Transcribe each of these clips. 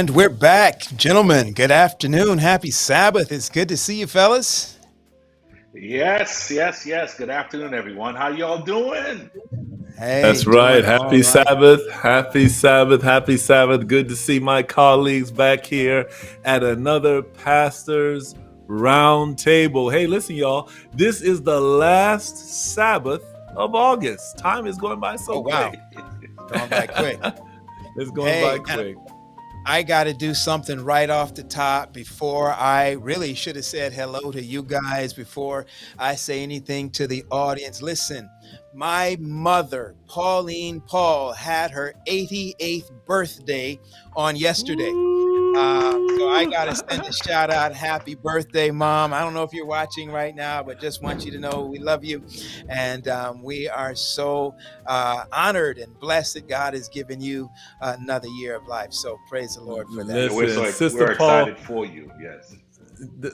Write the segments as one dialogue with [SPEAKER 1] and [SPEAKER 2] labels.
[SPEAKER 1] And we're back, gentlemen. Good afternoon. Happy Sabbath. It's good to see you, fellas.
[SPEAKER 2] Yes, yes, yes. Good afternoon, everyone. How y'all doing?
[SPEAKER 1] Hey,
[SPEAKER 3] That's right.
[SPEAKER 1] doing all
[SPEAKER 3] Happy
[SPEAKER 1] right.
[SPEAKER 3] Sabbath. Happy Sabbath. Happy Sabbath. Good to see my colleagues back here at another pastor's round table. Hey, listen, y'all. This is the last Sabbath of August. Time is going by so
[SPEAKER 1] wow.
[SPEAKER 3] quick.
[SPEAKER 1] Going by quick.
[SPEAKER 3] It's going by quick.
[SPEAKER 1] I got to do something right off the top before I really should have said hello to you guys before I say anything to the audience. Listen, my mother, Pauline Paul, had her 88th birthday on yesterday. So I got to send a shout out. Happy birthday, Mom. I don't know if you're watching right now, but just want you to know we love you. And we are so honored and blessed that God has given you another year of life. So praise the Lord for that.
[SPEAKER 2] Yeah,
[SPEAKER 3] Listen, Sister
[SPEAKER 2] we're
[SPEAKER 3] Paul,
[SPEAKER 2] excited for you. Yes.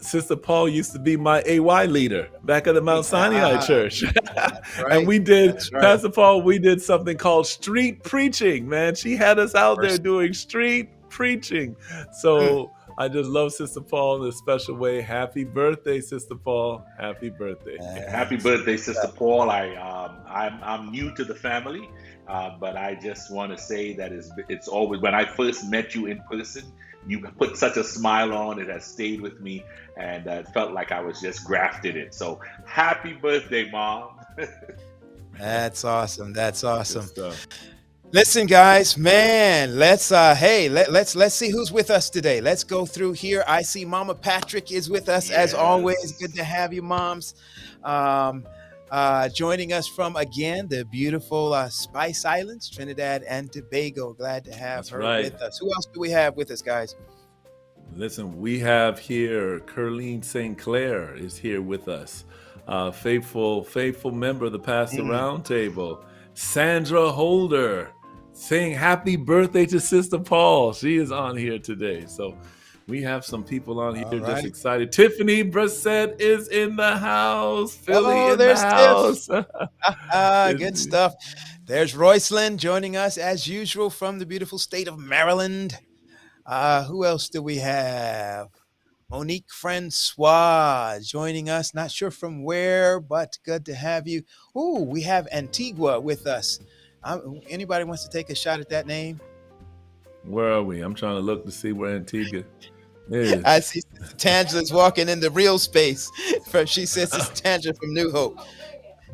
[SPEAKER 3] Sister Paul used to be my AY leader back at the Mount Sinai
[SPEAKER 1] Ah,
[SPEAKER 3] Church.
[SPEAKER 1] that's
[SPEAKER 3] And
[SPEAKER 1] right.
[SPEAKER 3] we did,
[SPEAKER 1] That's right.
[SPEAKER 3] Pastor Paul, we did something called street preaching, man. She had us out there
[SPEAKER 1] Mercy.
[SPEAKER 3] doing street preaching.
[SPEAKER 1] Mm.
[SPEAKER 3] So I just love Sister Paul in a special way. Happy birthday, Sister Paul. Happy birthday.
[SPEAKER 2] Happy birthday, Sister Paul. I'm new to the family, but I just want to say that it's always, when I first met you in person, you put such a smile on. It has stayed with me, and it felt like I was just grafted in. So happy birthday, Mom.
[SPEAKER 1] That's awesome. That's
[SPEAKER 3] Good
[SPEAKER 1] awesome.
[SPEAKER 3] stuff.
[SPEAKER 1] Listen, guys, man, let's see who's with us today. Let's go through here. I see Mama Patrick is with us as always.
[SPEAKER 2] Yes.
[SPEAKER 1] Good to have you, moms. Joining us from again the beautiful Spice Islands, Trinidad and Tobago. Glad to have
[SPEAKER 3] That's
[SPEAKER 1] her
[SPEAKER 3] right.
[SPEAKER 1] with us. Who else do we have with us, guys?
[SPEAKER 3] Listen, we have here Curleen St. Clair is here with us. Faithful member of the Pastor Roundtable. Sandra Holder saying happy birthday to Sister Paul. She is on here today. So we have some people on here just excited. Tiffany Brissett is in the house. Philly in the house.
[SPEAKER 1] Good stuff. There's Roycelyn joining us as usual from the beautiful state of Maryland. Who else do we have? Monique Francois joining us. Not sure from where, but good to have you. Ooh, we have Antigua with us. Anybody wants to take a shot at that name?
[SPEAKER 3] Where are we? I'm trying to look to see where Antigua is.
[SPEAKER 1] I see Tangela's walking in the real space. She says it's Tangela from New Hope.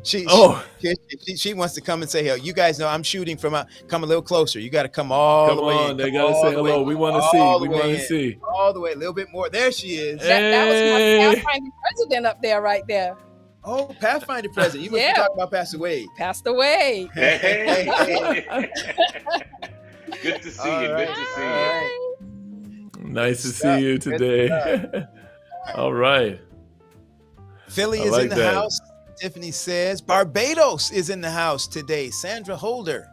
[SPEAKER 1] She wants to come and say hello. You guys know I'm shooting from come a little closer. You got to come all the way in.
[SPEAKER 3] They got to say hello. We want to see. We want to see.
[SPEAKER 1] All the way, a little bit more. There she is.
[SPEAKER 4] That was my Pathfinder president up there, right there.
[SPEAKER 1] Oh, Pathfinder president. You must be talking about Pastor Wade.
[SPEAKER 4] Passed away.
[SPEAKER 2] Hey. Good to see you. Good to see you.
[SPEAKER 3] Nice to see you today. All right.
[SPEAKER 1] Philly is in the house. Tiffany says Barbados is in the house today. Sandra Holder.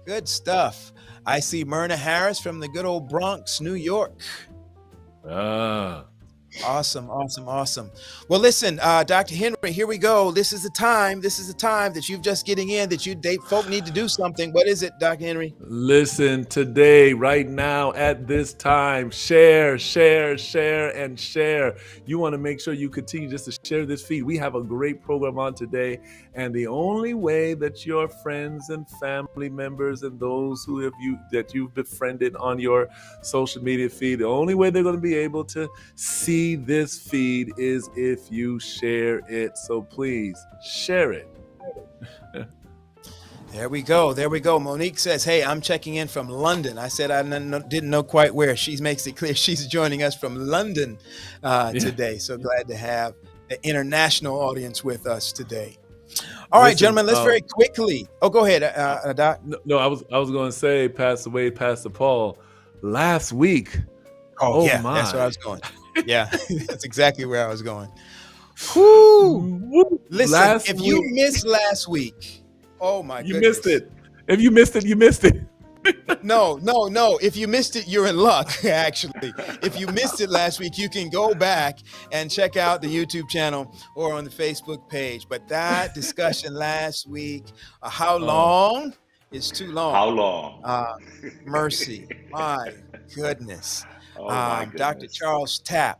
[SPEAKER 1] Good stuff. I see Myrna Harris from the good old Bronx, New York. Awesome. Well, listen, Dr. Henry, here we go. This is the time that you're just getting in, that folk need to do something. What is it, Dr. Henry?
[SPEAKER 3] Listen, today, right now, at this time, share, and share. You want to make sure you continue just to share this feed. We have a great program on today, and the only way that your friends and family members and those that you've befriended on your social media feed, the only way they're going to be able to see this feed is if you share it. So please share it.
[SPEAKER 1] There we go. Monique says, hey, I'm checking in from London. I said I didn't know quite where. She makes it clear she's joining us from London today. So glad to have the international audience with us today. All right, gentlemen, let's very quickly. Oh, go ahead, Doc.
[SPEAKER 3] No, I was going to say, Pastor Wade, Pastor Paul, last week.
[SPEAKER 1] Oh yeah, my. That's where I was going. Yeah, that's exactly where I was going. Whoo! Listen, if you missed last week, oh my goodness.
[SPEAKER 3] You missed it. If you missed it, you missed it.
[SPEAKER 1] No. If you missed it, you're in luck, actually. If you missed it last week, you can go back and check out the YouTube channel or on the Facebook page. But that discussion last week, how long is too long?
[SPEAKER 2] How long?
[SPEAKER 1] Mercy. My goodness. Dr. Charles Tapp,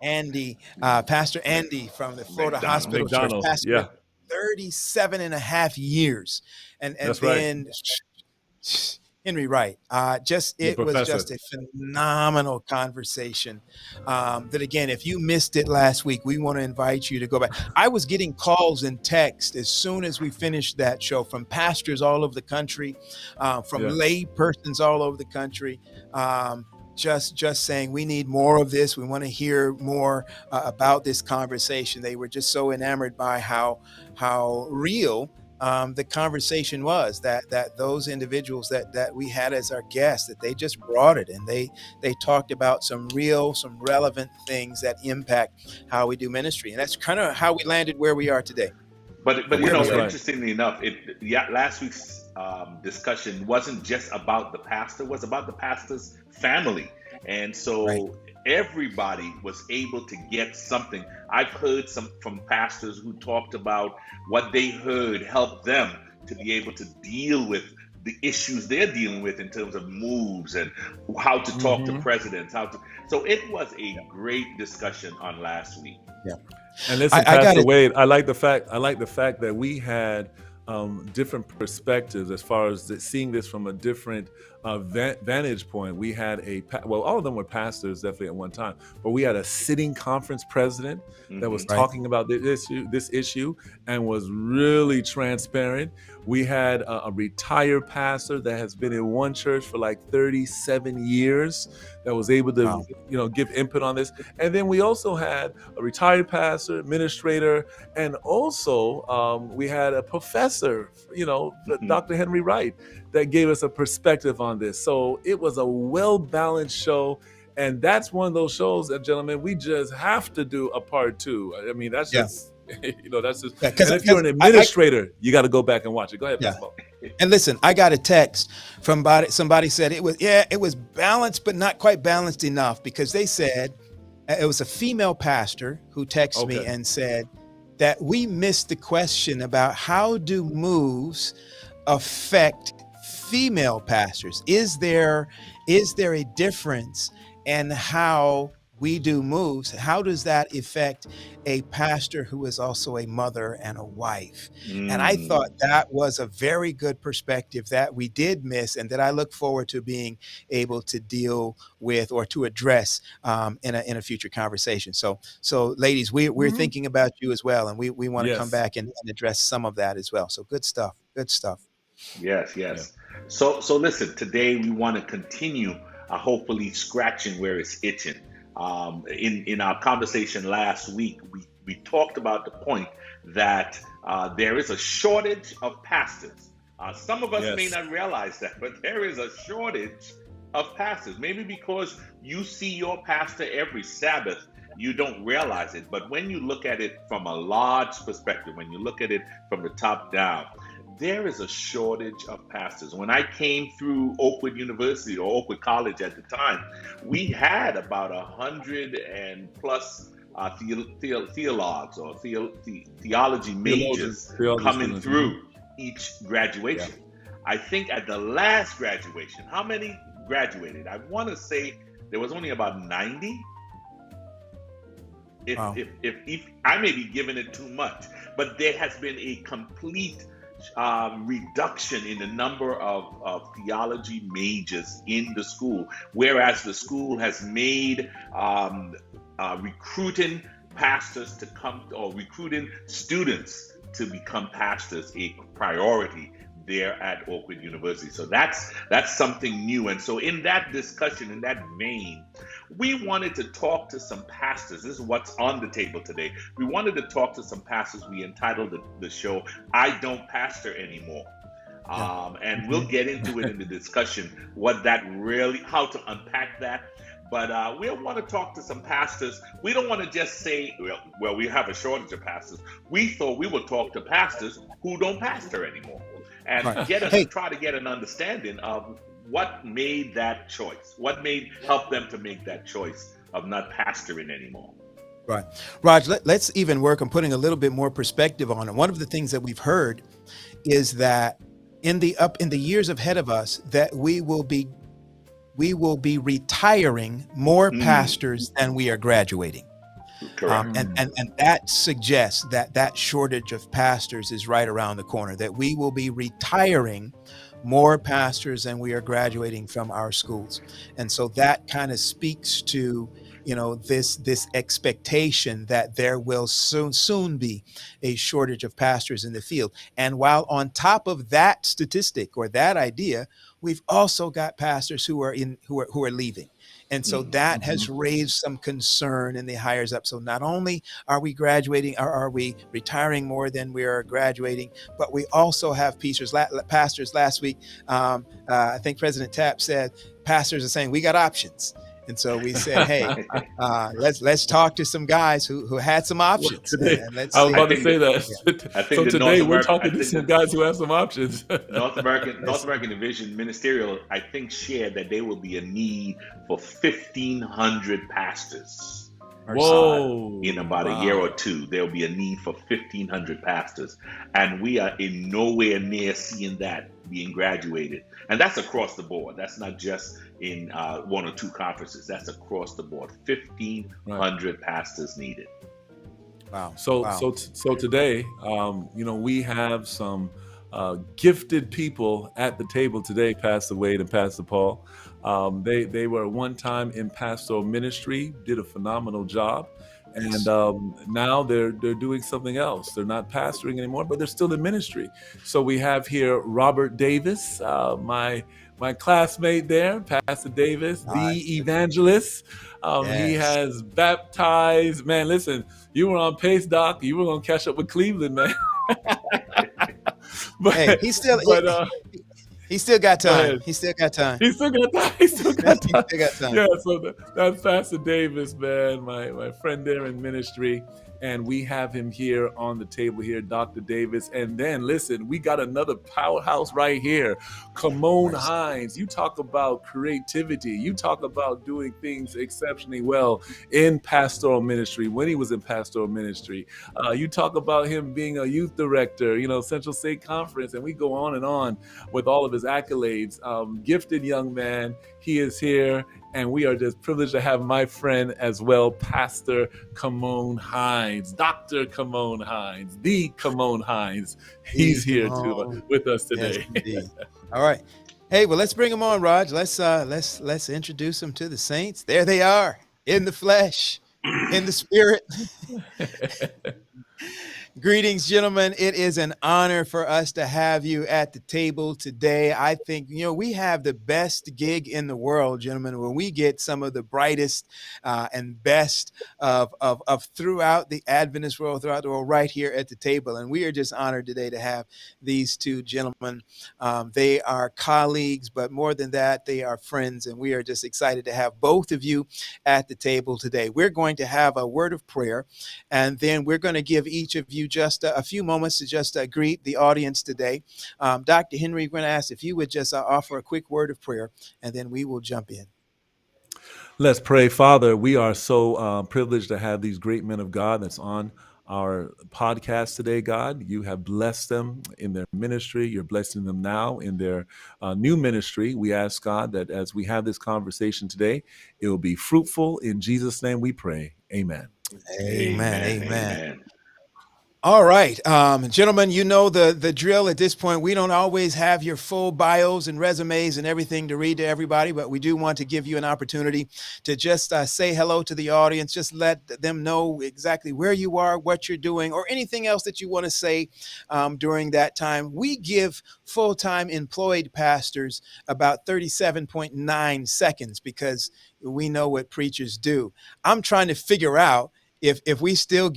[SPEAKER 1] Andy, Pastor Andy from the Florida Hospital Church, pastor 37 and a half years. And
[SPEAKER 3] that's
[SPEAKER 1] then
[SPEAKER 3] right.
[SPEAKER 1] Henry Wright. It was just a phenomenal conversation. That again, if you missed it last week, we want to invite you to go back. I was getting calls and texts as soon as we finished that show from pastors all over the country, from lay persons all over the country. Just saying we need more of this. We want to hear more about this conversation. They were just so enamored by how real the conversation was that those individuals that we had as our guests, that they just brought it, and they talked about some relevant things that impact how we do ministry, and that's kind of how we landed where we are today.
[SPEAKER 2] But
[SPEAKER 1] Where we
[SPEAKER 3] That's
[SPEAKER 1] are.
[SPEAKER 3] right.
[SPEAKER 2] interestingly enough, last week's discussion wasn't just about the pastor; it was about the pastor's family, and
[SPEAKER 1] Right.
[SPEAKER 2] so everybody was able to get something. I've heard some from pastors who talked about what they heard helped them to be able to deal with the issues they're dealing with in terms of moves and how to talk to
[SPEAKER 3] Hmm.
[SPEAKER 2] presidents. So it was a great discussion on last week.
[SPEAKER 1] Yeah.
[SPEAKER 3] And listen,
[SPEAKER 1] I got
[SPEAKER 3] Pastor
[SPEAKER 1] it.
[SPEAKER 3] Wade, I like the fact that we had different perspectives as far as seeing this from a different vantage point. We had all of them were pastors definitely at one time, but we had a sitting conference president that was
[SPEAKER 2] Hmm.
[SPEAKER 1] Right.
[SPEAKER 3] talking about this issue, and was really transparent. We had a retired pastor that has been in one church for like 37 years that was able to,
[SPEAKER 1] Wow.
[SPEAKER 3] give input on this. And then we also had a retired pastor, administrator, and also we had a professor,
[SPEAKER 2] Hmm.
[SPEAKER 3] Dr. Henry Wright, that gave us a perspective on this. So it was a well-balanced show. And that's one of those shows that, gentlemen, we just have to do a part two. I mean, that's
[SPEAKER 1] Yeah.
[SPEAKER 3] just, that's just,
[SPEAKER 1] Yeah.
[SPEAKER 3] and if you're an administrator, you got to go back and watch it. Go ahead,
[SPEAKER 1] Yeah.
[SPEAKER 3] Pastor Mo.
[SPEAKER 1] And listen, I got a text from somebody said it was balanced, but not quite balanced enough, because they said it was a female pastor who texted me
[SPEAKER 3] Okay.
[SPEAKER 1] and said that we missed the question about how do moves affect female pastors. Is there a difference in how we do moves? How does that affect a pastor who is also a mother and a wife? And I thought that was a very good perspective that we did miss, and that I look forward to being able to deal with or to address in a future conversation. So ladies, we're thinking about you as well, and we want to come
[SPEAKER 3] Yes.
[SPEAKER 1] back and address some of that as well. So good stuff. Good stuff.
[SPEAKER 2] Yes,
[SPEAKER 3] Yeah.
[SPEAKER 2] yes. So listen, today we want to continue, hopefully scratching where it's itching. In our conversation last week, we talked about the point that there is a shortage of pastors. Some of us may
[SPEAKER 3] Yes.
[SPEAKER 2] not realize that, but there is a shortage of pastors. Maybe because you see your pastor every Sabbath, you don't realize it. But when you look at it from a large perspective, when you look at it from the top down, there is a shortage of pastors. When I came through Oakwood University, or Oakwood College at the time, we had about 100 and plus theologs or theology majors coming
[SPEAKER 3] Students.
[SPEAKER 2] through each graduation. I think at the last graduation, how many graduated? I want to say there was only about 90.
[SPEAKER 1] Wow.
[SPEAKER 2] If I may be giving it too much, but there has been a complete reduction in the number of theology majors in the school, whereas the school has made recruiting pastors to come, or recruiting students to become pastors, a priority there at Oakwood University. So that's something new. And so in that discussion, in that vein, we wanted to talk to some pastors. This is what's on the table today. We wanted to talk to some pastors. We entitled the show, I Don't Pastor Anymore. And we'll get into it in the discussion, what that really, how to unpack that. But we want to talk to some pastors. We don't want to just say, well, we have a shortage of pastors. We thought we would talk to pastors who don't pastor anymore, and
[SPEAKER 1] Right.
[SPEAKER 2] try to get an understanding of what made that choice, what help them to make that choice of not pastoring anymore.
[SPEAKER 1] Right. Raj, let's even work on putting a little bit more perspective on it. One of the things that we've heard is that in the years ahead of us, that we will be retiring more pastors than we are graduating.
[SPEAKER 2] Correct.
[SPEAKER 1] And that suggests that shortage of pastors is right around the corner, that we will be retiring more pastors than we are graduating from our schools. And so that kind of speaks to, this expectation that there will soon be a shortage of pastors in the field. And while on top of that statistic or that idea, we've also got pastors who are leaving. And so that has raised some concern in the hires up. So not only are we graduating, or are we retiring more than we are graduating, but we also have pastors last week. I think President Tapp said pastors are saying we got options. And so we said, hey, let's talk to some guys who had some options.
[SPEAKER 3] Today,
[SPEAKER 1] and let's
[SPEAKER 3] I was
[SPEAKER 1] see.
[SPEAKER 3] about to say that.
[SPEAKER 2] I think
[SPEAKER 3] So
[SPEAKER 2] the
[SPEAKER 3] today we're talking to some guys who have some options.
[SPEAKER 2] North American Division Ministerial, I think, shared that there will be a need for 1,500 pastors.
[SPEAKER 3] Whoa!
[SPEAKER 2] In about a year or two, there will be a need for 1,500 pastors, and we are in nowhere near seeing that being graduated. And that's across the board. That's not just in one or two conferences. That's across the board. 1,500 pastors needed.
[SPEAKER 1] Wow.
[SPEAKER 3] So today, we have some gifted people at the table today, Pastor Wade and Pastor Paul. They were one time in pastoral ministry, did a phenomenal job, and now they're doing something else. They're not pastoring anymore, but they're still in ministry. So we have here Robert Davis, my classmate there, Pastor Davis, the evangelist. He has baptized. Man, listen, you were on pace, Doc. You were going to catch up with Cleveland, man.
[SPEAKER 1] But hey, he still got time. He still got time.
[SPEAKER 3] Yeah, so that's Pastor Davis, man, my friend there in ministry. And we have him here on the table here, Dr. Davis. And then, listen, we got another powerhouse right here, Kymone Hinds. You talk about creativity. You talk about doing things exceptionally well in pastoral ministry, when he was in pastoral ministry. You talk about him being a youth director, Central State Conference, and we go on with all of his accolades. Gifted young man. He is here. And we are just privileged to have my friend as well, Pastor Kymone Hinds, Dr. Kymone Hinds, the Kymone Hinds. He's here too with us today.
[SPEAKER 1] Yes, all right. Hey, well, let's bring him on, Raj. Let's introduce him to the saints. There they are, in the flesh, in the spirit. Greetings, gentlemen. It is an honor for us to have you at the table today. I think, we have the best gig in the world, gentlemen, when we get some of the brightest and best of throughout the Adventist world, throughout the world, right here at the table. And we are just honored today to have these two gentlemen. They are colleagues, but more than that, they are friends. And we are just excited to have both of you at the table today. We're going to have a word of prayer, and then we're going to give each of you just a few moments to just greet the audience today. Dr. Henry, we're going to ask if you would just offer a quick word of prayer, and then we will jump in.
[SPEAKER 3] Let's pray. Father, we are so privileged to have these great men of God that's on our podcast today, God. You have blessed them in their ministry. You're blessing them now in their new ministry. We ask, God, that as we have this conversation today, it will be fruitful. In Jesus' name we pray. Amen.
[SPEAKER 1] Amen. All right, gentlemen, you know the drill at this point. We don't always have your full bios and resumes and everything to read to everybody, but we do want to give you an opportunity to just say hello to the audience. Just let them know exactly where you are, what you're doing, or anything else that you want to say during that time. We give full-time employed pastors about 37.9 seconds because we know what preachers do. I'm trying to figure out if we still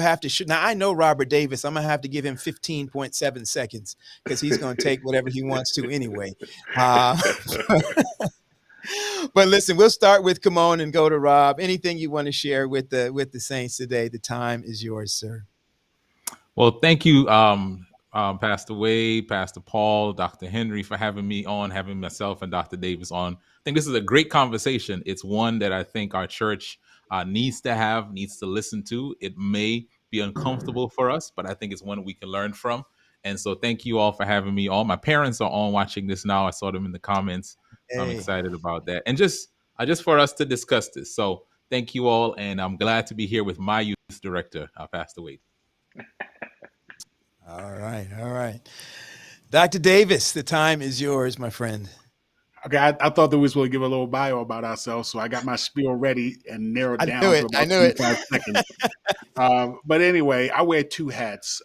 [SPEAKER 1] have to shoot. Now I know Robert Davis, I'm gonna have to give him 15.7 seconds because he's gonna take whatever he wants to anyway. But listen, we'll start with Kymone and go to Rob. Anything you want to share with the saints today? The time is yours, sir.
[SPEAKER 5] Well, thank you, Pastor Wade, Pastor Paul, Dr. Henry, for having me on, having myself and Dr. Davis on. I think this is a great conversation. It's one that I think our church needs to listen to. It may be uncomfortable for us, but I think it's one we can learn from. And so thank you all for having me on. My parents are on watching this now. I saw them in the comments. Hey. I'm excited about that. And just for us to discuss this. So thank you all. And I'm glad to be here with my youth director, Pastor Wade.
[SPEAKER 1] All right. Dr. Davis, the time is yours, my friend.
[SPEAKER 6] Okay, I thought that we was going to give a little bio about ourselves, so I got my spiel ready and narrowed down to about 25 seconds. But anyway, I wear two hats.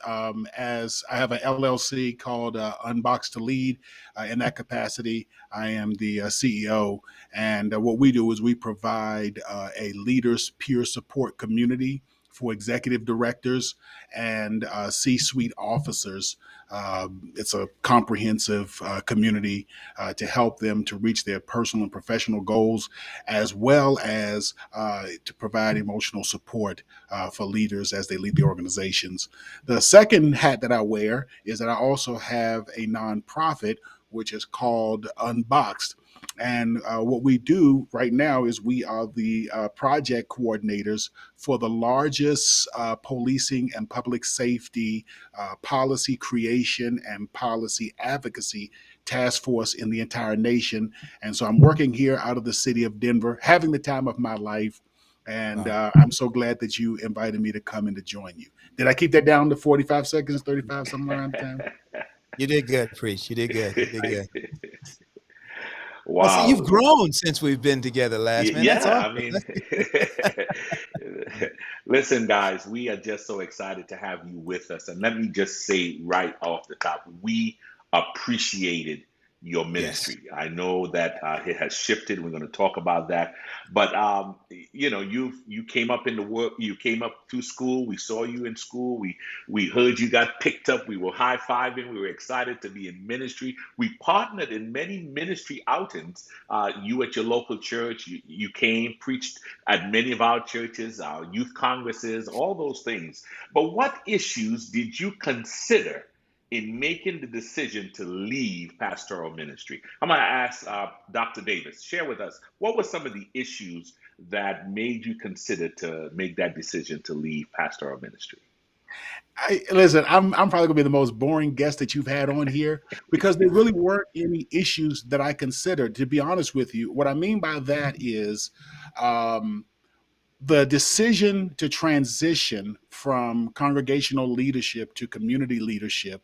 [SPEAKER 6] As I have an LLC called Unbox to Lead. In that capacity, I am the CEO. And what we do is we provide a leaders peer support community for executive directors and C-suite officers. It's a comprehensive community to help them to reach their personal and professional goals, as well as to provide emotional support for leaders as they lead the organizations. The second hat that I wear is that I also have a nonprofit which is called Unboxed. And what we do right now is we are the project coordinators for the largest policing and public safety policy creation and policy advocacy task force in the entire nation. And so I'm working here out of the city of Denver, having the time of my life. And
[SPEAKER 1] Wow.
[SPEAKER 6] I'm so glad that you invited me to come and to join you. Did I keep that down to 45 seconds, 35, somewhere around the time?
[SPEAKER 1] You did good, Preach. You did good. You did good. Well, see, you've
[SPEAKER 2] Wow.
[SPEAKER 1] grown since we've been together last, man. That's
[SPEAKER 2] Yeah, I
[SPEAKER 1] awesome.
[SPEAKER 2] mean, listen, guys, we are just so excited to have you with us. And let me just say right off the top, we appreciated your
[SPEAKER 1] Yes.
[SPEAKER 2] ministry. I know that it has shifted. We're going to talk about that. But you came up in the work. You came up through school. We saw you in school. We heard you got picked up. We were high fiving. We were excited to be in ministry. We partnered in many ministry outings. You at your local church, you came, preached at many of our churches, our youth congresses, all those things. But what issues did you consider in making the decision to leave pastoral ministry? I'm going to ask Dr. Davis, share with us what were some of the issues that made you consider to make that decision to leave pastoral ministry?
[SPEAKER 6] Listen, I'm probably gonna be the most boring guest that you've had on here because there really weren't any issues that I considered. To be honest with you, what I mean by that is um, the decision to transition from congregational leadership to community leadership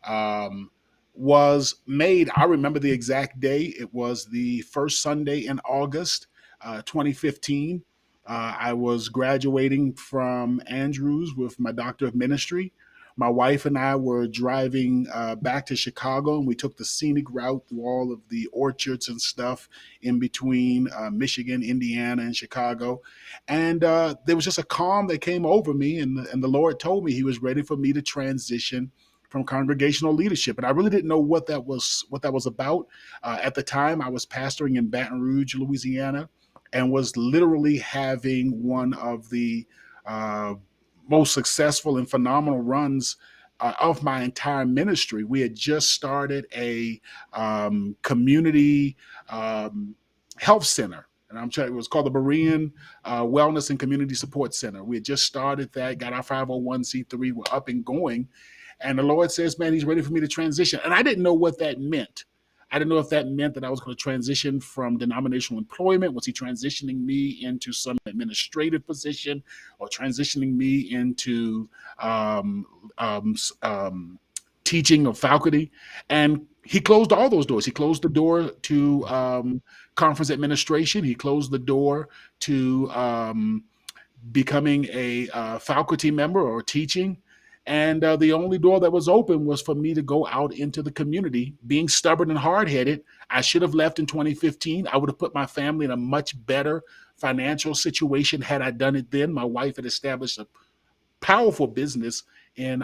[SPEAKER 6] um, was made. I remember the exact day. It was the first Sunday in August, 2015. I was graduating from Andrews with my Doctor of Ministry. My wife and I were driving back to Chicago, and we took the scenic route through all of the orchards and stuff in between Michigan, Indiana, and Chicago. And there was just a calm that came over me, and the Lord told me He was ready for me to transition from congregational leadership, and I really didn't know what that was about. At the time, I was pastoring in Baton Rouge, Louisiana, and was literally having one of the uh, most successful and phenomenal runs of my entire ministry. We had just started a community health center. And it was called the Berean Wellness and Community Support Center. We had just started that, got our 501c3, we're up and going. And the Lord says, man, He's ready for me to transition. And I didn't know what that meant. I didn't know if that meant that I was going to transition from denominational employment. Was He transitioning me into some administrative position or transitioning me into um, um, teaching or faculty? And He closed all those doors. He closed the door to conference administration. He closed the door to becoming a faculty member or teaching. And the only door that was open was for me to go out into the community. Being stubborn and hard headed, I should have left in 2015. I would have put my family in a much better financial situation had I done it then. My wife had established a powerful business in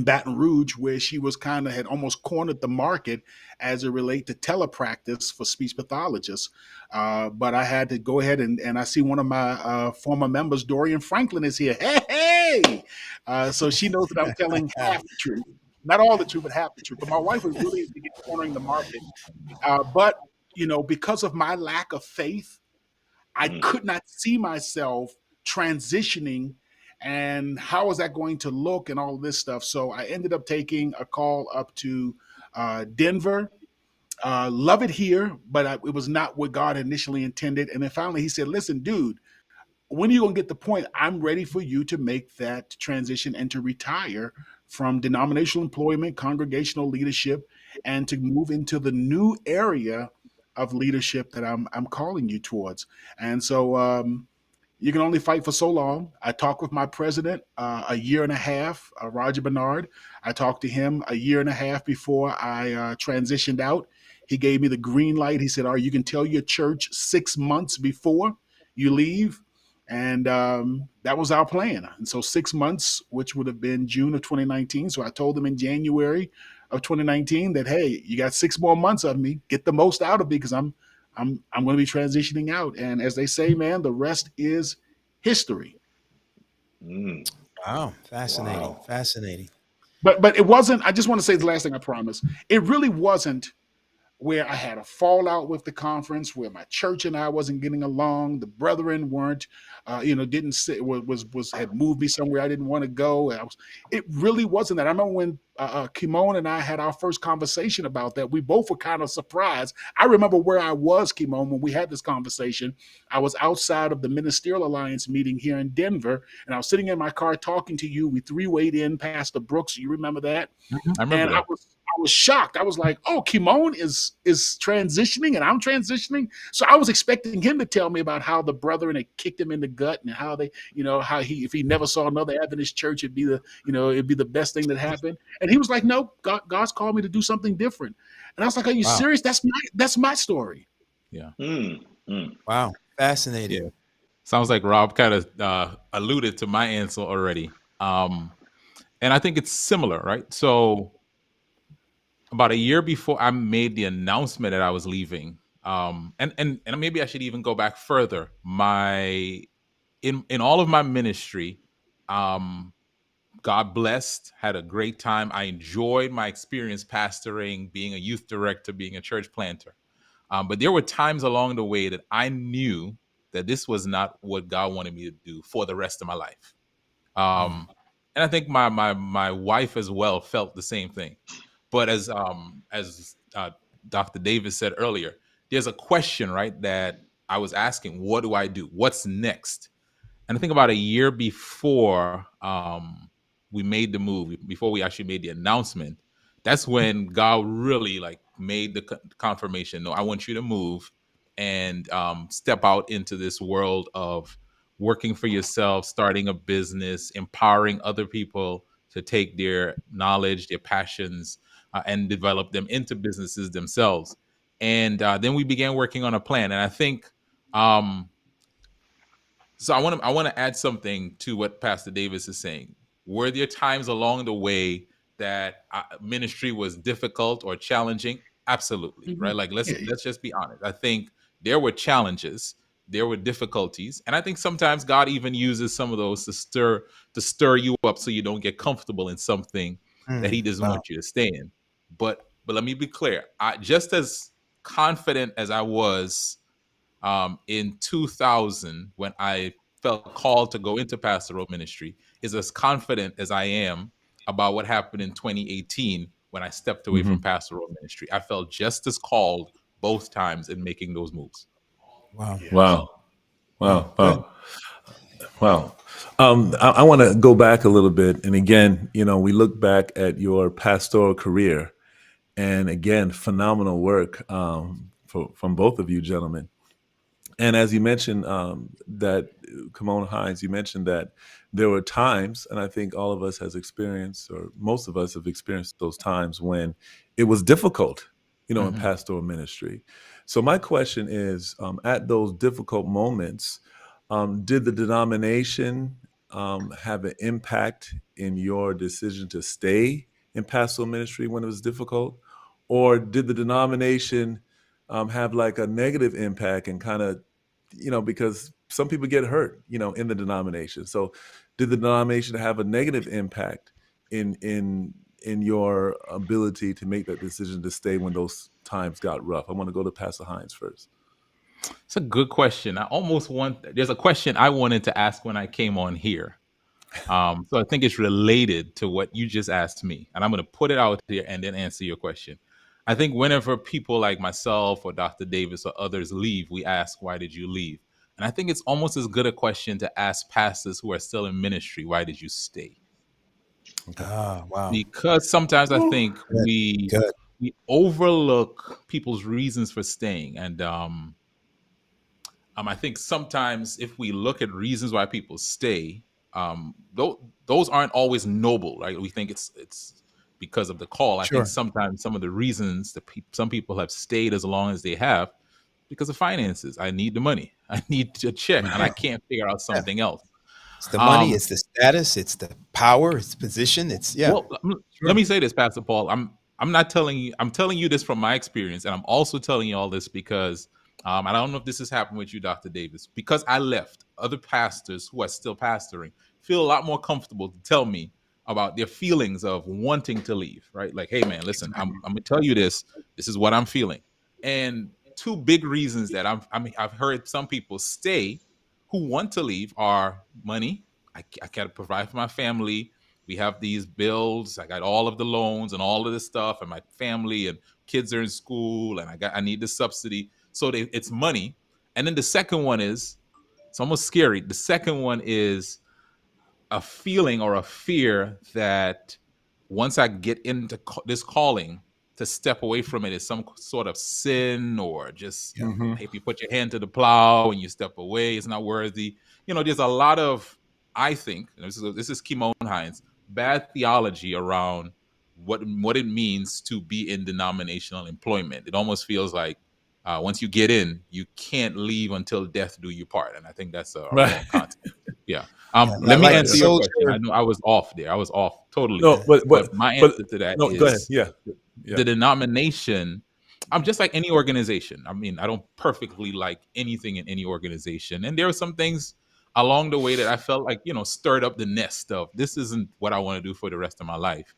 [SPEAKER 6] Baton Rouge, where she was kind of had almost cornered the market as it relate to telepractice for speech pathologists. But I had to go ahead and I see one of my former members, Dorian Franklin, is here. Hey! So she knows that I'm telling half the truth. Not all the truth, but half the truth. But my wife was really cornering the market. But, because of my lack of faith, I
[SPEAKER 2] Mm.
[SPEAKER 6] could not see myself transitioning and how was that going to look and all of this stuff. So I ended up taking a call up to Denver. Love it here, but it was not what God initially intended. And then finally he said, listen, dude, when are you going to get the point? I'm ready for you to make that transition and to retire from denominational employment, congregational leadership, and to move into the new area of leadership that I'm calling you towards. And so You can only fight for so long. I talked with my president a year and a half, Roger Bernard. I talked to him a year and a half before I transitioned out. He gave me the green light. He said, "All right, you can tell your church 6 months before you leave." And that was our plan. And so 6 months, which would have been June of 2019. So I told them in January of 2019 that, hey, you got 6 more months of me. Get the most out of me because I'm going to be transitioning out. And as they say, man, the rest is history.
[SPEAKER 2] Mm.
[SPEAKER 1] Wow, fascinating,
[SPEAKER 2] Wow.
[SPEAKER 1] fascinating.
[SPEAKER 6] But it wasn't. I just want to say the last thing I promise. It really wasn't where I had a fallout with the conference, where my church and I wasn't getting along. The brethren weren't, didn't sit, was had moved me somewhere I didn't want to go. It really wasn't that. I remember when Kymone and I had our first conversation about that. We both were kind of surprised. I remember where I was, Kymone, when we had this conversation. I was outside of the Ministerial Alliance meeting here in Denver, and I was sitting in my car talking to you. We three-wayed in past the Brooks. You remember that?
[SPEAKER 5] I remember
[SPEAKER 6] And
[SPEAKER 5] that.
[SPEAKER 6] I was shocked. I was like, "Oh, Kymone is transitioning, and I'm transitioning." So I was expecting him to tell me about how the brethren had kicked him in the gut, and how they, how he, if he never saw another Adventist church, it'd be the best thing that happened. And he was like, "No, God's called me to do something different." And I was like, "Are you
[SPEAKER 1] Wow,
[SPEAKER 6] serious? That's my story."
[SPEAKER 5] Yeah.
[SPEAKER 2] Mm. Mm.
[SPEAKER 1] wow, fascinating.
[SPEAKER 5] Yeah. Sounds like Rob kind of alluded to my answer already. And I think it's similar, right? So about a year before I made the announcement that I was leaving, and maybe I should even go back further. In all of my ministry, um, God blessed, had a great time. I enjoyed my experience pastoring, being a youth director, being a church planter. But there were times along the way that I knew that this was not what God wanted me to do for the rest of my life.
[SPEAKER 1] Mm.
[SPEAKER 5] And I think my wife as well felt the same thing. But as Dr. Davis said earlier, there's a question, right, that I was asking: what do I do? What's next? And I think about a year before we made the move, before we actually made the announcement, that's when God really like made the confirmation. No, I want you to move and step out into this world of working for yourself, starting a business, empowering other people to take their knowledge, their passions, and develop them into businesses themselves. And then we began working on a plan. And I think so I want to add something to what Pastor Davis is saying. Were there times along the way that ministry was difficult or challenging? Absolutely,
[SPEAKER 6] Mhm.
[SPEAKER 5] right? Like let's
[SPEAKER 6] Yeah,
[SPEAKER 5] let's just be honest. I think there were challenges, there were difficulties, and I think sometimes God even uses some of those to stir you up so you don't get comfortable in something that He doesn't
[SPEAKER 1] Wow.
[SPEAKER 5] want you to stay in. But let me be clear. I just as confident as I was in 2000 when I felt called to go into pastoral ministry is as confident as I am about what happened in 2018 when I stepped away
[SPEAKER 3] Mm-hmm.
[SPEAKER 5] from pastoral ministry. I felt just as called both times in making those moves.
[SPEAKER 1] Wow.
[SPEAKER 6] yes.
[SPEAKER 3] Wow.
[SPEAKER 1] Wow.
[SPEAKER 3] Wow.
[SPEAKER 1] Good.
[SPEAKER 3] Wow. Wow. I want to go back a little bit. And again, we look back at your pastoral career, and again, phenomenal work from both of you gentlemen. And as you mentioned, that Kymone Hinds, you mentioned that there were times, and I think all of us has experienced, or most of us have experienced those times when it was difficult, in
[SPEAKER 1] Mhm.
[SPEAKER 3] pastoral ministry. So my question is, at those difficult moments, did the denomination have an impact in your decision to stay in pastoral ministry when it was difficult, or did the denomination have like a negative impact and kind of because some people get hurt, in the denomination. So did the denomination have a negative impact in your ability to make that decision to stay when those times got rough? I want to go to Pastor Hinds first.
[SPEAKER 5] It's a good question. There's a question I wanted to ask when I came on here. So I think it's related to what you just asked me, and I'm going to put it out there and then answer your question. I think whenever people like myself or Dr. Davis or others leave, we ask, "Why did you leave?" And I think it's almost as good a question to ask pastors who are still in ministry, "Why did you stay?"
[SPEAKER 3] Okay.
[SPEAKER 1] Ah, wow.
[SPEAKER 5] Because sometimes I think
[SPEAKER 1] Good.
[SPEAKER 5] we
[SPEAKER 1] Good.
[SPEAKER 5] we overlook people's reasons for staying, and I think sometimes if we look at reasons why people stay, those aren't always noble, right? We think it's because of the call. I think
[SPEAKER 1] Sure.
[SPEAKER 5] sometimes some of the reasons that some people have stayed as long as they have because of finances. I need the money. I need to check, and I can't figure out
[SPEAKER 1] Yeah.
[SPEAKER 5] something else.
[SPEAKER 1] It's the money,
[SPEAKER 5] Um,
[SPEAKER 1] it's the status, it's the power, it's position. It's yeah.
[SPEAKER 5] well, let
[SPEAKER 1] Sure.
[SPEAKER 5] me say this, Pastor Paul. I'm not telling you. I'm telling you this from my experience, and I'm also telling you all this because I don't know if this has happened with you, Dr. Davis. Because I left, other pastors who are still pastoring feel a lot more comfortable to tell me about their feelings of wanting to leave. Right? Like, hey, man, listen, I'm gonna tell you this. This is what I'm feeling. And two big reasons that I've heard some people stay who want to leave are money. I can't provide for my family. We have these bills. I got all of the loans and all of this stuff, and my family and kids are in school, and I need the subsidy. So it's money. And then the second one is it's almost scary. The second one is a feeling or a fear that once I get into this calling, to step away from it is some sort of sin or just
[SPEAKER 3] Mhm.
[SPEAKER 5] if you put your hand to the plow and you step away, it's not worthy. There's a lot of, I think, this is Kymone Hinds, bad theology around what it means to be in denominational employment. It almost feels like once you get in, you can't leave until death do you part, and I think that's a
[SPEAKER 3] Right.
[SPEAKER 5] wrong concept. Yeah.
[SPEAKER 1] Yeah.
[SPEAKER 5] Let me
[SPEAKER 1] Like the
[SPEAKER 5] answer your question.
[SPEAKER 1] soldier.
[SPEAKER 5] I know I was off there. I was off totally.
[SPEAKER 3] No,
[SPEAKER 5] But my
[SPEAKER 3] but
[SPEAKER 5] answer to that
[SPEAKER 3] no, go ahead.
[SPEAKER 5] is
[SPEAKER 3] Yeah. Yeah.
[SPEAKER 5] the denomination. I'm just like any organization. I mean, I don't perfectly like anything in any organization. And there are some things along the way that I felt like, stirred up the nest of this isn't what I want to do for the rest of my life.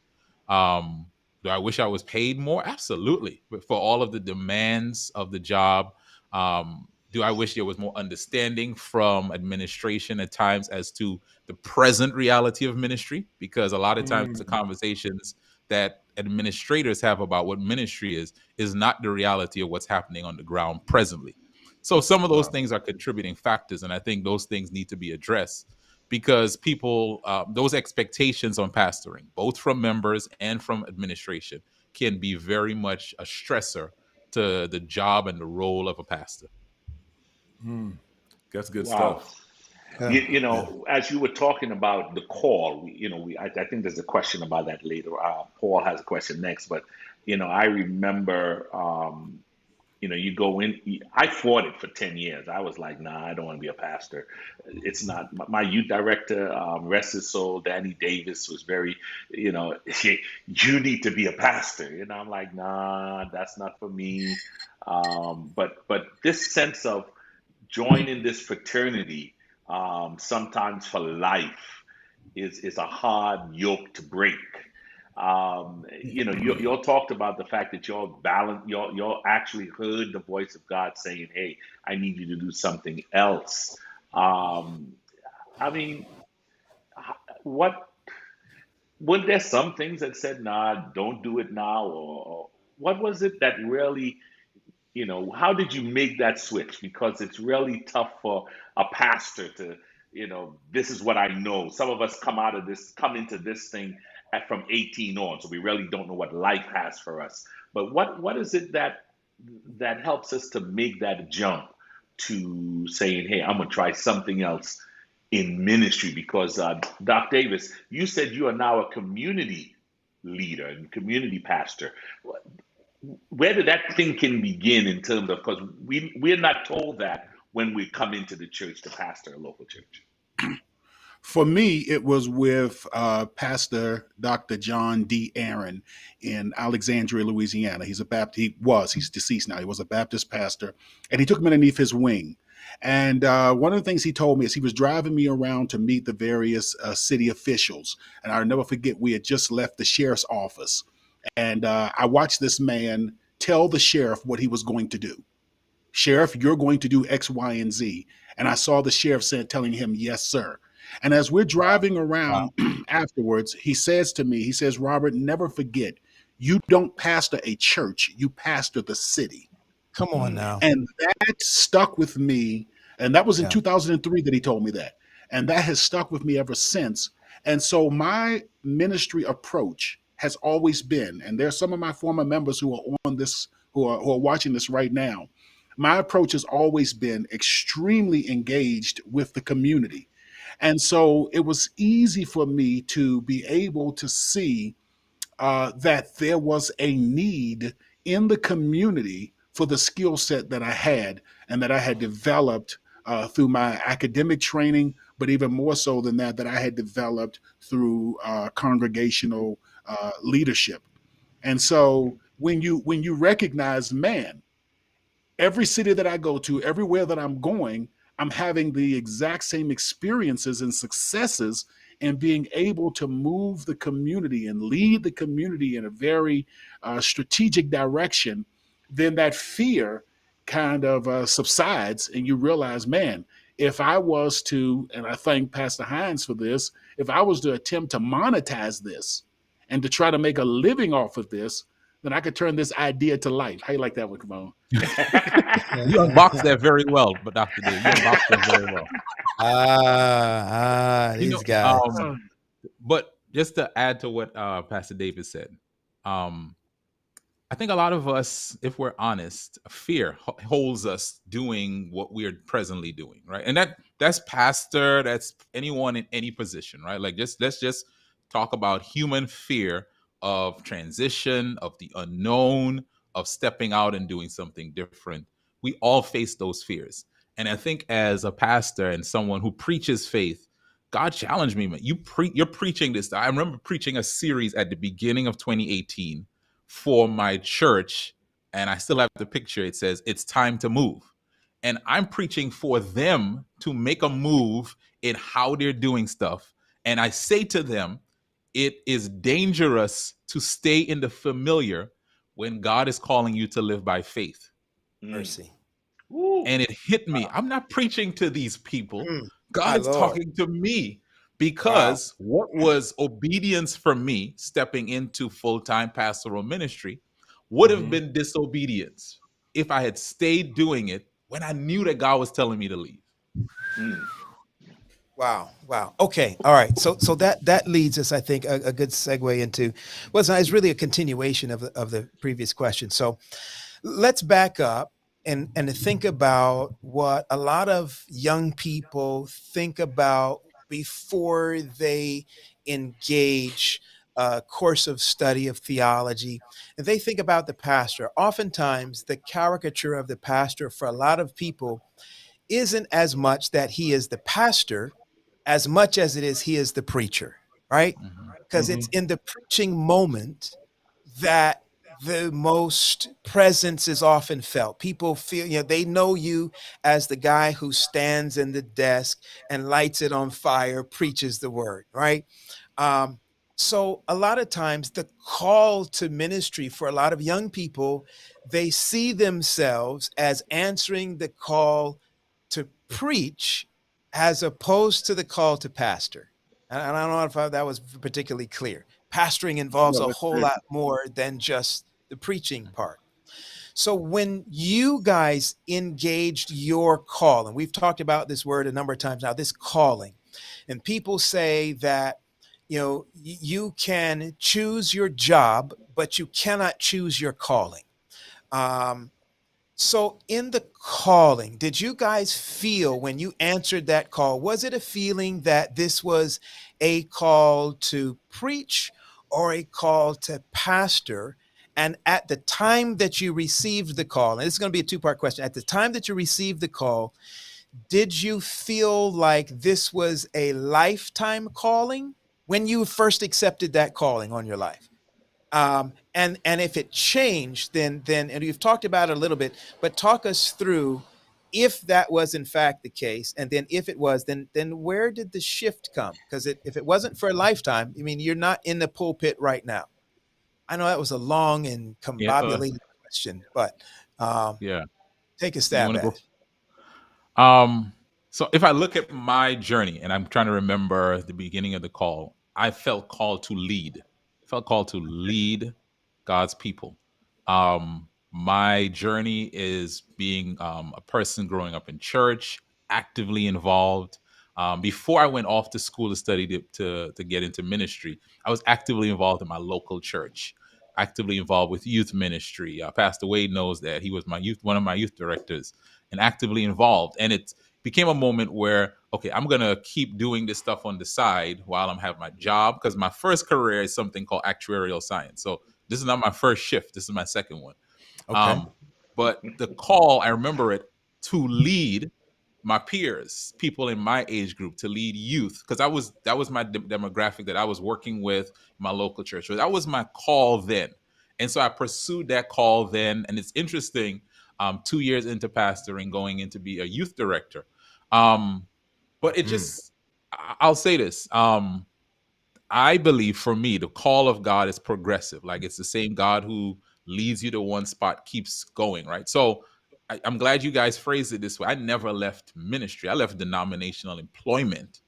[SPEAKER 5] Do I wish I was paid more? Absolutely. But for all of the demands of the job, do I wish there was more understanding from administration at times as to the present reality of ministry? Because a lot of times the conversations that administrators have about what ministry is not the reality of what's happening on the ground presently. So some of those things are contributing factors, and I think those things need to be addressed because people, those expectations on pastoring, both from members and from administration, can be very much a stressor to the job and the role of a pastor.
[SPEAKER 3] That's good
[SPEAKER 2] Wow.
[SPEAKER 3] stuff.
[SPEAKER 1] Yeah. Yeah.
[SPEAKER 2] As you were talking about the call, I think there's a question about that later. Paul has a question next, but I remember, you go in. I fought it for 10 years. I was like, nah, I don't want to be a pastor. It's not my youth director, rest his soul, Danny Davis, was very, you need to be a pastor. I'm like, nah, that's not for me. But this sense of joining this fraternity, sometimes for life, is a hard yoke to break. You talked about the fact that y'all balance, y'all actually heard the voice of God saying, "Hey, I need you to do something else." Um, I mean, what were there some things that said, "Nah, don't do it now," or what was it that really how did you make that switch? Because it's really tough for a pastor to, this is what I know. Some of us come into this thing from 18 on, so we really don't know what life has for us. But what is it that helps us to make that jump to saying, hey, I'm gonna try something else in ministry? Because Doc Davis, you said you are now a community leader and community pastor. Where did that thinking begin in terms of, because we're not told that when we come into the church to pastor a local church.
[SPEAKER 6] For me, it was with Pastor Dr. John D. Aaron in Alexandria, Louisiana. He's a Baptist. He's deceased now. He was a Baptist pastor, and he took me underneath his wing. And one of the things he told me is he was driving me around to meet the various city officials. And I'll never forget, we had just left the sheriff's office. And I watched this man tell the sheriff what he was going to do. Sheriff, you're going to do X, Y, and Z. And I saw the sheriff telling him, yes, sir. And as we're driving
[SPEAKER 1] Wow.
[SPEAKER 6] around afterwards, he says to me, he says, Robert, never forget, you don't pastor a church, you pastor the city.
[SPEAKER 1] Come on now.
[SPEAKER 6] And that stuck with me. And that was in
[SPEAKER 1] Yeah.
[SPEAKER 6] 2003 that he told me that. And that has stuck with me ever since. And so my ministry approach has always been, and there's some of my former members who are on this, who are watching this right now. my approach has always been extremely engaged with the community. And so it was easy for me to be able to see that there was a need in the community for the skill set that I had and that I had developed through my academic training, but even more so than that, that I had developed through congregational leadership. And so when you recognize, man, every city that I go to, everywhere that I'm going, I'm having the exact same experiences and successes and being able to move the community and lead the community in a very strategic direction, then that fear kind of subsides and you realize, man, if I was to, and I thank Pastor Hinds for this, if I was to attempt to monetize this and to try to make a living off of this, then I could turn this idea to life. How you like that one, Kymone?
[SPEAKER 5] You unboxed that very well, but Dr. Dave, you unboxed that very well.
[SPEAKER 1] These guys.
[SPEAKER 5] But just to add to what Pastor David said, I think a lot of us, if we're honest, fear holds us doing what we're presently doing, right? And that's pastor, that's anyone in any position, right? Like let's just talk about human fear of transition, of the unknown, of stepping out and doing something different. We all face those fears. And I think as a pastor and someone who preaches faith, God challenged me, man. You're preaching this. I remember preaching a series at the beginning of 2018 for my church, and I still have the picture. It says, "It's time to move." And I'm preaching for them to make a move in how they're doing stuff. And I say to them, it is dangerous to stay in the familiar when God is calling you to live by faith.
[SPEAKER 1] Mercy.
[SPEAKER 5] And it hit me. I'm not preaching to these people.
[SPEAKER 1] My
[SPEAKER 5] God is
[SPEAKER 1] Lord.
[SPEAKER 5] talking to me, because what was obedience for me stepping into full-time pastoral ministry would have been disobedience if I had stayed doing it when I knew that God was telling me to leave.
[SPEAKER 1] Wow. Okay. All right. So that leads us, I think, a good segue into it's really a continuation of the previous question. So let's back up and to think about what a lot of young people think about before they engage a course of study of theology. And they think about the pastor. Oftentimes, the caricature of the pastor for a lot of people isn't as much that he is the pastor as much as it is he is the preacher, right? Because it's in the preaching moment that the most presence is often felt. People feel, they know you as the guy who stands in the desk and lights it on fire, preaches the word, right? Um, so a lot of times the call to ministry for a lot of young people, they see themselves as answering the call to preach as opposed to the call to pastor. And I don't know if that was particularly clear. Pastoring involves
[SPEAKER 6] No,
[SPEAKER 1] a
[SPEAKER 6] that's
[SPEAKER 1] whole
[SPEAKER 6] great.
[SPEAKER 1] lot more than just the preaching part. So when you guys engaged your call, and we've talked about this word a number of times now, this calling, and people say that, you can choose your job, but you cannot choose your calling. Um, so in the calling, did you guys feel when you answered that call, was it a feeling that this was a call to preach or a call to pastor? And at the time that you received the call, and it's going to be a two-part question. At the time that you received the call, did you feel like this was a lifetime calling when you first accepted that calling on your life? And if it changed, then and you've talked about it a little bit, but talk us through if that was in fact the case, and then if it was, then where did the shift come? Because if it wasn't for a lifetime, I mean, you're not in the pulpit right now. I know that was a long and
[SPEAKER 5] Yeah,
[SPEAKER 1] combobulated question, but
[SPEAKER 5] yeah.
[SPEAKER 1] take a
[SPEAKER 5] You
[SPEAKER 1] stab
[SPEAKER 5] want to
[SPEAKER 1] at
[SPEAKER 5] go?
[SPEAKER 1] it.
[SPEAKER 5] So if I look at my journey, and I'm trying to remember the beginning of the call, I felt called to lead. I felt called to lead God's people. My journey is being a person growing up in church, actively involved. Before I went off to school to study to get into ministry, I was actively involved in my local church. actively involved with youth ministry. Pastor Wade knows that he was one of my youth directors, and actively involved. And it became a moment where, okay, I'm gonna keep doing this stuff on the side while I'm have my job, because my first career is something called actuarial science. So this is not my first shift. This is my second one.
[SPEAKER 1] Okay.
[SPEAKER 5] Um, but the call, I remember it, to lead my peers, people in my age group, to lead youth, because that was my demographic that I was working with in my local church. So that was my call then, and so I pursued that call then. And it's interesting, 2 years into pastoring, going in to be a youth director. But it just, I'll say this. I believe, for me, the call of God is progressive. Like, it's the same God who leads you to one spot, keeps going, right? So I'm glad you guys phrased it this way. I never left ministry. I left denominational employment,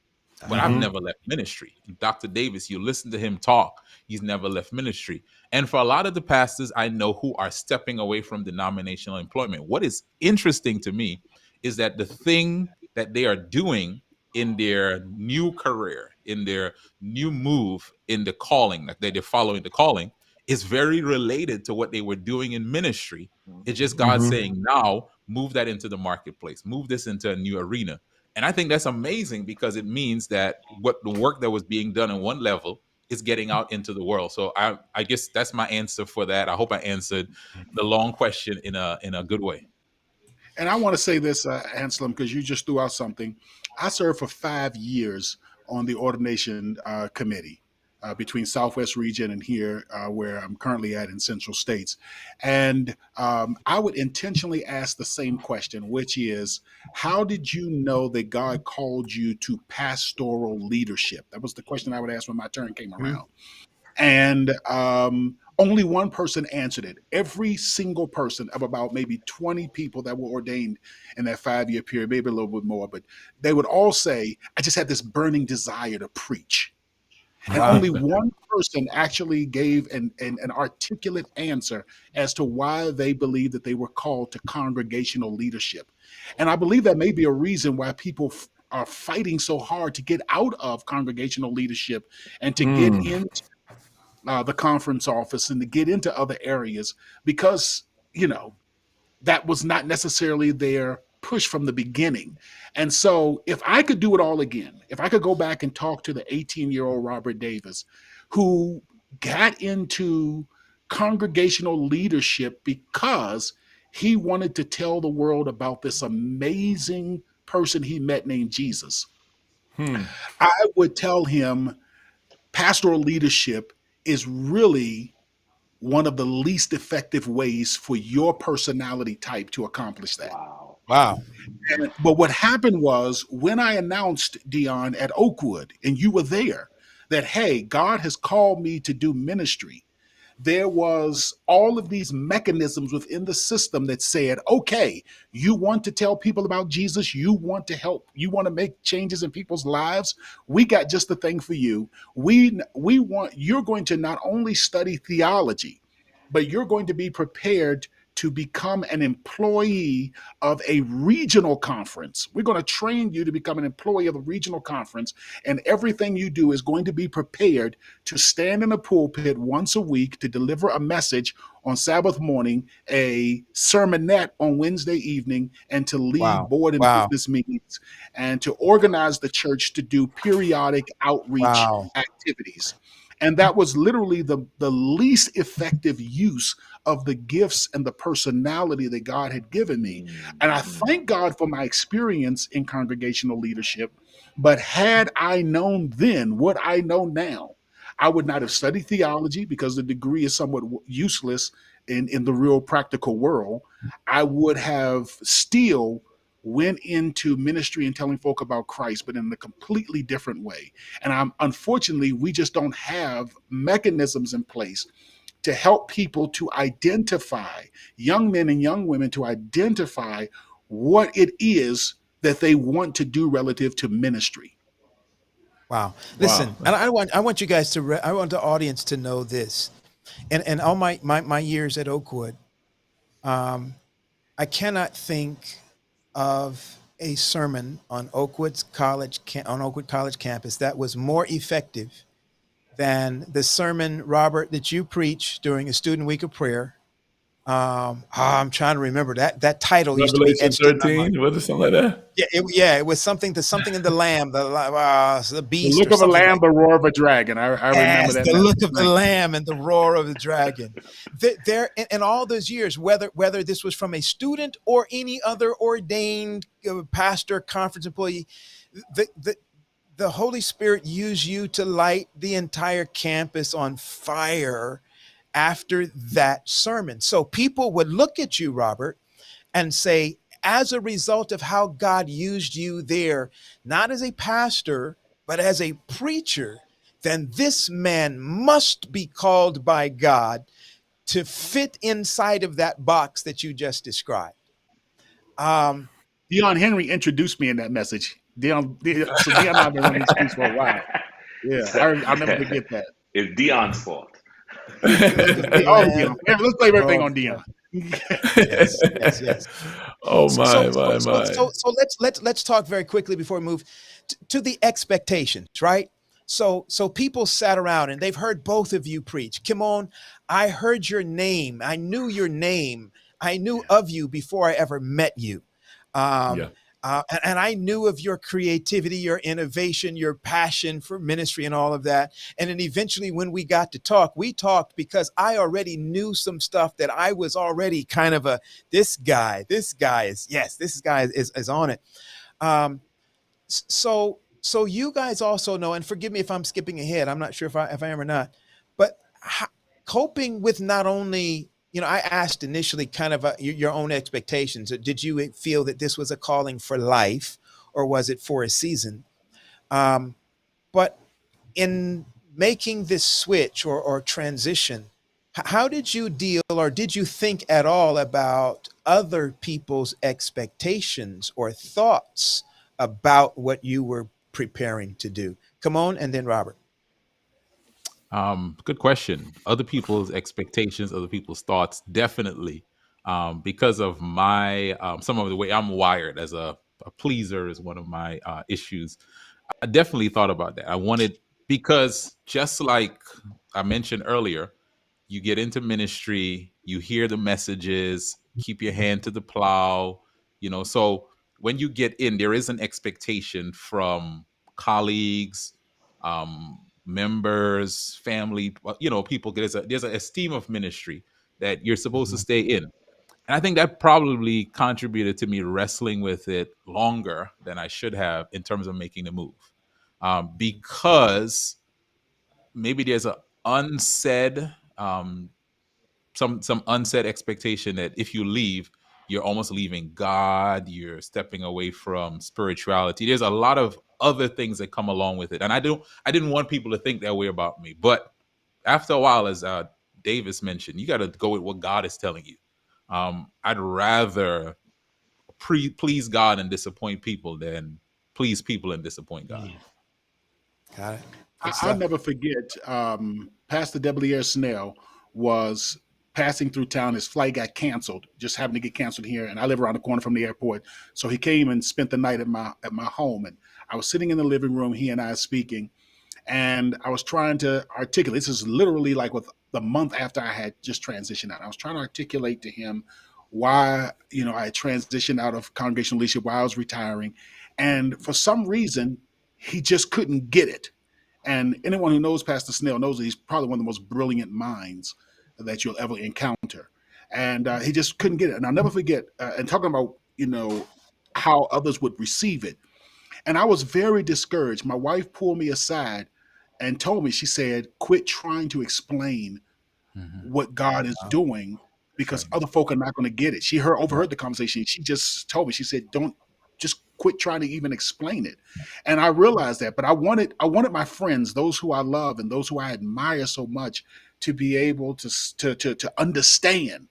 [SPEAKER 5] but I've never left ministry. Dr. Davis, you listen to him talk, he's never left ministry. And for a lot of the pastors I know who are stepping away from denominational employment, what is interesting to me is that the thing that they are doing in their new career, in their new move, in the calling, that they're following the calling, is very related to what they were doing in ministry. It's just God saying, now move that into the marketplace, move this into a new arena. And I think that's amazing, because it means that what the work that was being done on one level is getting out into the world. So I guess that's my answer for that. I hope I answered the long question in a good way.
[SPEAKER 6] And I want to say this, Anselm, because you just threw out something. I served for 5 years on the ordination committee between Southwest region and here, where I'm currently at in Central States. And I would intentionally ask the same question, which is, how did you know that God called you to pastoral leadership? That was the question I would ask when my turn came around. And only one person answered it. Every single person of about maybe 20 people that were ordained in that 5 year period, maybe a little bit more, but they would all say, I just had this burning desire to preach. And
[SPEAKER 1] Wow.
[SPEAKER 6] only one person actually gave an articulate answer as to why they believe that they were called to congregational leadership. And I believe that may be a reason why people are fighting so hard to get out of congregational leadership and to get into the conference office and to get into other areas, because, you know, that was not necessarily their push from the beginning. And so if I could do it all again, if I could go back and talk to the 18-year-old Robert Davis, who got into congregational leadership because he wanted to tell the world about this amazing person he met named Jesus, I would tell him pastoral leadership is really one of the least effective ways for your personality type to accomplish that.
[SPEAKER 2] Wow.
[SPEAKER 1] Wow.
[SPEAKER 6] But what happened was, when I announced, Dion, at Oakwood, and you were there, that, hey, God has called me to do ministry, there was all of these mechanisms within the system that said, okay, you want to tell people about Jesus, you want to help, you want to make changes in people's lives, we got just the thing for you. We want, you're going to not only study theology, but you're going to be prepared to become an employee of a regional conference. We're going to train you to become an employee of a regional conference, and everything you do is going to be prepared to stand in a pulpit once a week, to deliver a message on Sabbath morning, a sermonette on Wednesday evening, and to lead
[SPEAKER 1] Wow.
[SPEAKER 6] board and
[SPEAKER 1] Wow.
[SPEAKER 6] business meetings, and to organize the church to do periodic outreach
[SPEAKER 1] Wow.
[SPEAKER 6] activities. And that was literally the least effective use of the gifts and the personality that God had given me. And I thank God for my experience in congregational leadership. But had I known then what I know now, I would not have studied theology, because the degree is somewhat useless in the real practical world. I would have still went into ministry and telling folk about Christ, but in a completely different way. And unfortunately, we just don't have mechanisms in place to help people to identify, young men and young women to identify what it is that they want to do relative to ministry.
[SPEAKER 1] Wow.
[SPEAKER 3] Wow.
[SPEAKER 1] Listen, and I want you guys to I want the audience to know this. And all my years at Oakwood, um, I cannot think of a sermon on on Oakwood College campus that was more effective than the sermon, Robert, that you preach during a student week of prayer. I'm trying to remember that title used to be
[SPEAKER 3] Revelation
[SPEAKER 1] etched in my mind.
[SPEAKER 3] 13, was it something like that?
[SPEAKER 1] Yeah, it was something in the lamb, the
[SPEAKER 6] The
[SPEAKER 1] beast,
[SPEAKER 6] look
[SPEAKER 1] or
[SPEAKER 6] of a
[SPEAKER 1] something
[SPEAKER 6] lamb,
[SPEAKER 1] like
[SPEAKER 6] the roar of a dragon. I remember
[SPEAKER 1] Yes,
[SPEAKER 6] that
[SPEAKER 1] the
[SPEAKER 6] message.
[SPEAKER 1] look of the
[SPEAKER 6] Thank you.
[SPEAKER 1] lamb and the roar of the dragon. There, in all those years, whether this was from a student or any other ordained pastor, conference employee, the, the the Holy Spirit used you to light the entire campus on fire after that sermon. So people would look at you, Robert, and say, as a result of how God used you there, not as a pastor, but as a preacher, then this man must be called by God to fit inside of that box that you just described. Um,
[SPEAKER 6] Dion Henry introduced me in that message. So Dion and I have been running these streets for a while. Yeah,
[SPEAKER 2] So,
[SPEAKER 6] I'll never forget that.
[SPEAKER 2] it's Dion's fault.
[SPEAKER 1] the look of the
[SPEAKER 6] Oh, Dion.
[SPEAKER 1] lamb,
[SPEAKER 6] Yeah, let's blame everything
[SPEAKER 1] roar.
[SPEAKER 6] on Dion.
[SPEAKER 1] Yes.
[SPEAKER 3] Oh
[SPEAKER 1] So, so,
[SPEAKER 3] my,
[SPEAKER 1] so,
[SPEAKER 3] my,
[SPEAKER 1] so,
[SPEAKER 3] my.
[SPEAKER 1] so, so let's talk very quickly before we move to the expectations, right? So people sat around and they've heard both of you preach. Kymone, I heard your name. I knew your name. I knew
[SPEAKER 2] Yeah.
[SPEAKER 1] of you before I ever met you.
[SPEAKER 3] Yeah.
[SPEAKER 1] Um, and I knew of your creativity, your innovation, your passion for ministry and all of that. And then eventually when we got to talk, we talked because I already knew some stuff that I was already kind of this guy is on it. Um, so you guys also know, and forgive me if I'm skipping ahead. I'm not sure if I am or not, but coping with not only, I asked initially kind of your own expectations. Did you feel that this was a calling for life, or was it for a season? Um, but in making this switch or transition, how did you deal, or did you think at all about other people's expectations or thoughts about what you were preparing to do? Come on, and then Robert.
[SPEAKER 5] Good question. Other people's expectations, other people's thoughts, definitely. Because of my some of the way I'm wired as a pleaser is one of my issues. I definitely thought about that. I wanted, because just like I mentioned earlier, you get into ministry, you hear the messages, keep your hand to the plow, so when you get in, there is an expectation from colleagues, members, family, people. There's a esteem of ministry that you're supposed to
[SPEAKER 1] Mhm.
[SPEAKER 5] stay in. And I think that probably contributed to me wrestling with it longer than I should have in terms of making the move. Because maybe there's a unsaid some unsaid expectation that if you leave, you're almost leaving God, you're stepping away from spirituality. There's a lot of other things that come along with it. And I didn't want people to think that way about me. But after a while, as Davis mentioned, you got to go with what God is telling you. I'd rather please God and disappoint people than please people and disappoint God.
[SPEAKER 1] Yeah. Got it. Good
[SPEAKER 6] I'll
[SPEAKER 1] stuff.
[SPEAKER 6] never forget. Pastor Debelier Snell was passing through town. His flight got canceled, just happened to get canceled here, and I live around the corner from the airport. So he came and spent the night at my home, and I was sitting in the living room. He and I speaking, and I was trying to articulate. This is literally like with the month after I had just transitioned out. I was trying to articulate to him why I had transitioned out of congregational leadership, why I was retiring, and for some reason he just couldn't get it. And anyone who knows Pastor Snell knows that he's probably one of the most brilliant minds that you'll ever encounter. And he just couldn't get it. And I'll never forget, and talking about, how others would receive it. And I was very discouraged. My wife pulled me aside and told me, she said, quit trying to explain
[SPEAKER 5] Mhm.
[SPEAKER 6] what God is
[SPEAKER 1] Wow.
[SPEAKER 6] doing
[SPEAKER 1] That's
[SPEAKER 6] because
[SPEAKER 1] right.
[SPEAKER 6] other folk are not going to get it. Overheard the conversation. She just told me, she said, don't just quit trying to even explain it. And I realized that, but I wanted my friends, those who I love and those who I admire so much, to be able to understand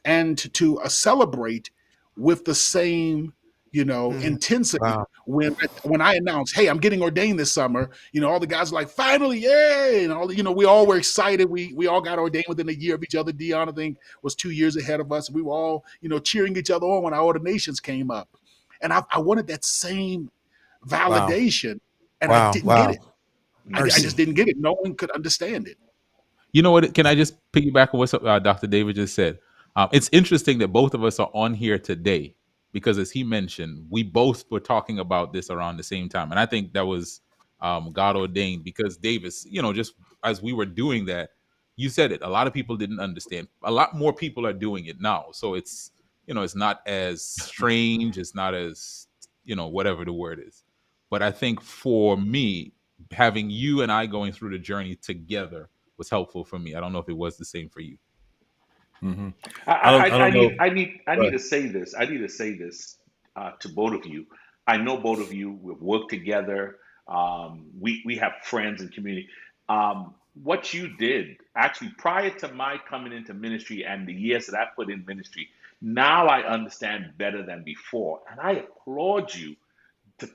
[SPEAKER 6] and to celebrate with the same
[SPEAKER 1] Mhm.
[SPEAKER 6] intensity
[SPEAKER 1] Wow.
[SPEAKER 6] when I announced, hey, I'm getting ordained this summer. All the guys were like, finally, yay, and all, we all were excited. We all got ordained within a year of each other. Dion, I think, was 2 years ahead of us. We were all cheering each other on when our ordinations came up, and I wanted that same
[SPEAKER 1] Wow.
[SPEAKER 6] validation, and I
[SPEAKER 1] Wow.
[SPEAKER 6] didn't get
[SPEAKER 1] Wow.
[SPEAKER 6] it. I
[SPEAKER 1] Mercy.
[SPEAKER 6] just didn't get it. No one could understand it.
[SPEAKER 5] You know what? Can I just piggyback on what Dr. David just said? It's interesting that both of us are on here today because, as he mentioned, we both were talking about this around the same time, and I think that was God ordained because Davis, just as we were doing that, you said it. A lot of people didn't understand. A lot more people are doing it now, so it's not as strange. It's not as whatever the word is. But I think for me, having you and I going through the journey together was helpful for me. I don't know if it was the same for you.
[SPEAKER 3] Mm-hmm.
[SPEAKER 2] I,
[SPEAKER 3] I
[SPEAKER 2] I, I
[SPEAKER 3] don't know.
[SPEAKER 2] need I need I need to say this. I need to say this to both of you. I know both of you. We've worked together. We have friends and community. What you did actually prior to my coming into ministry and the years that I put in ministry, now I understand better than before, and I applaud you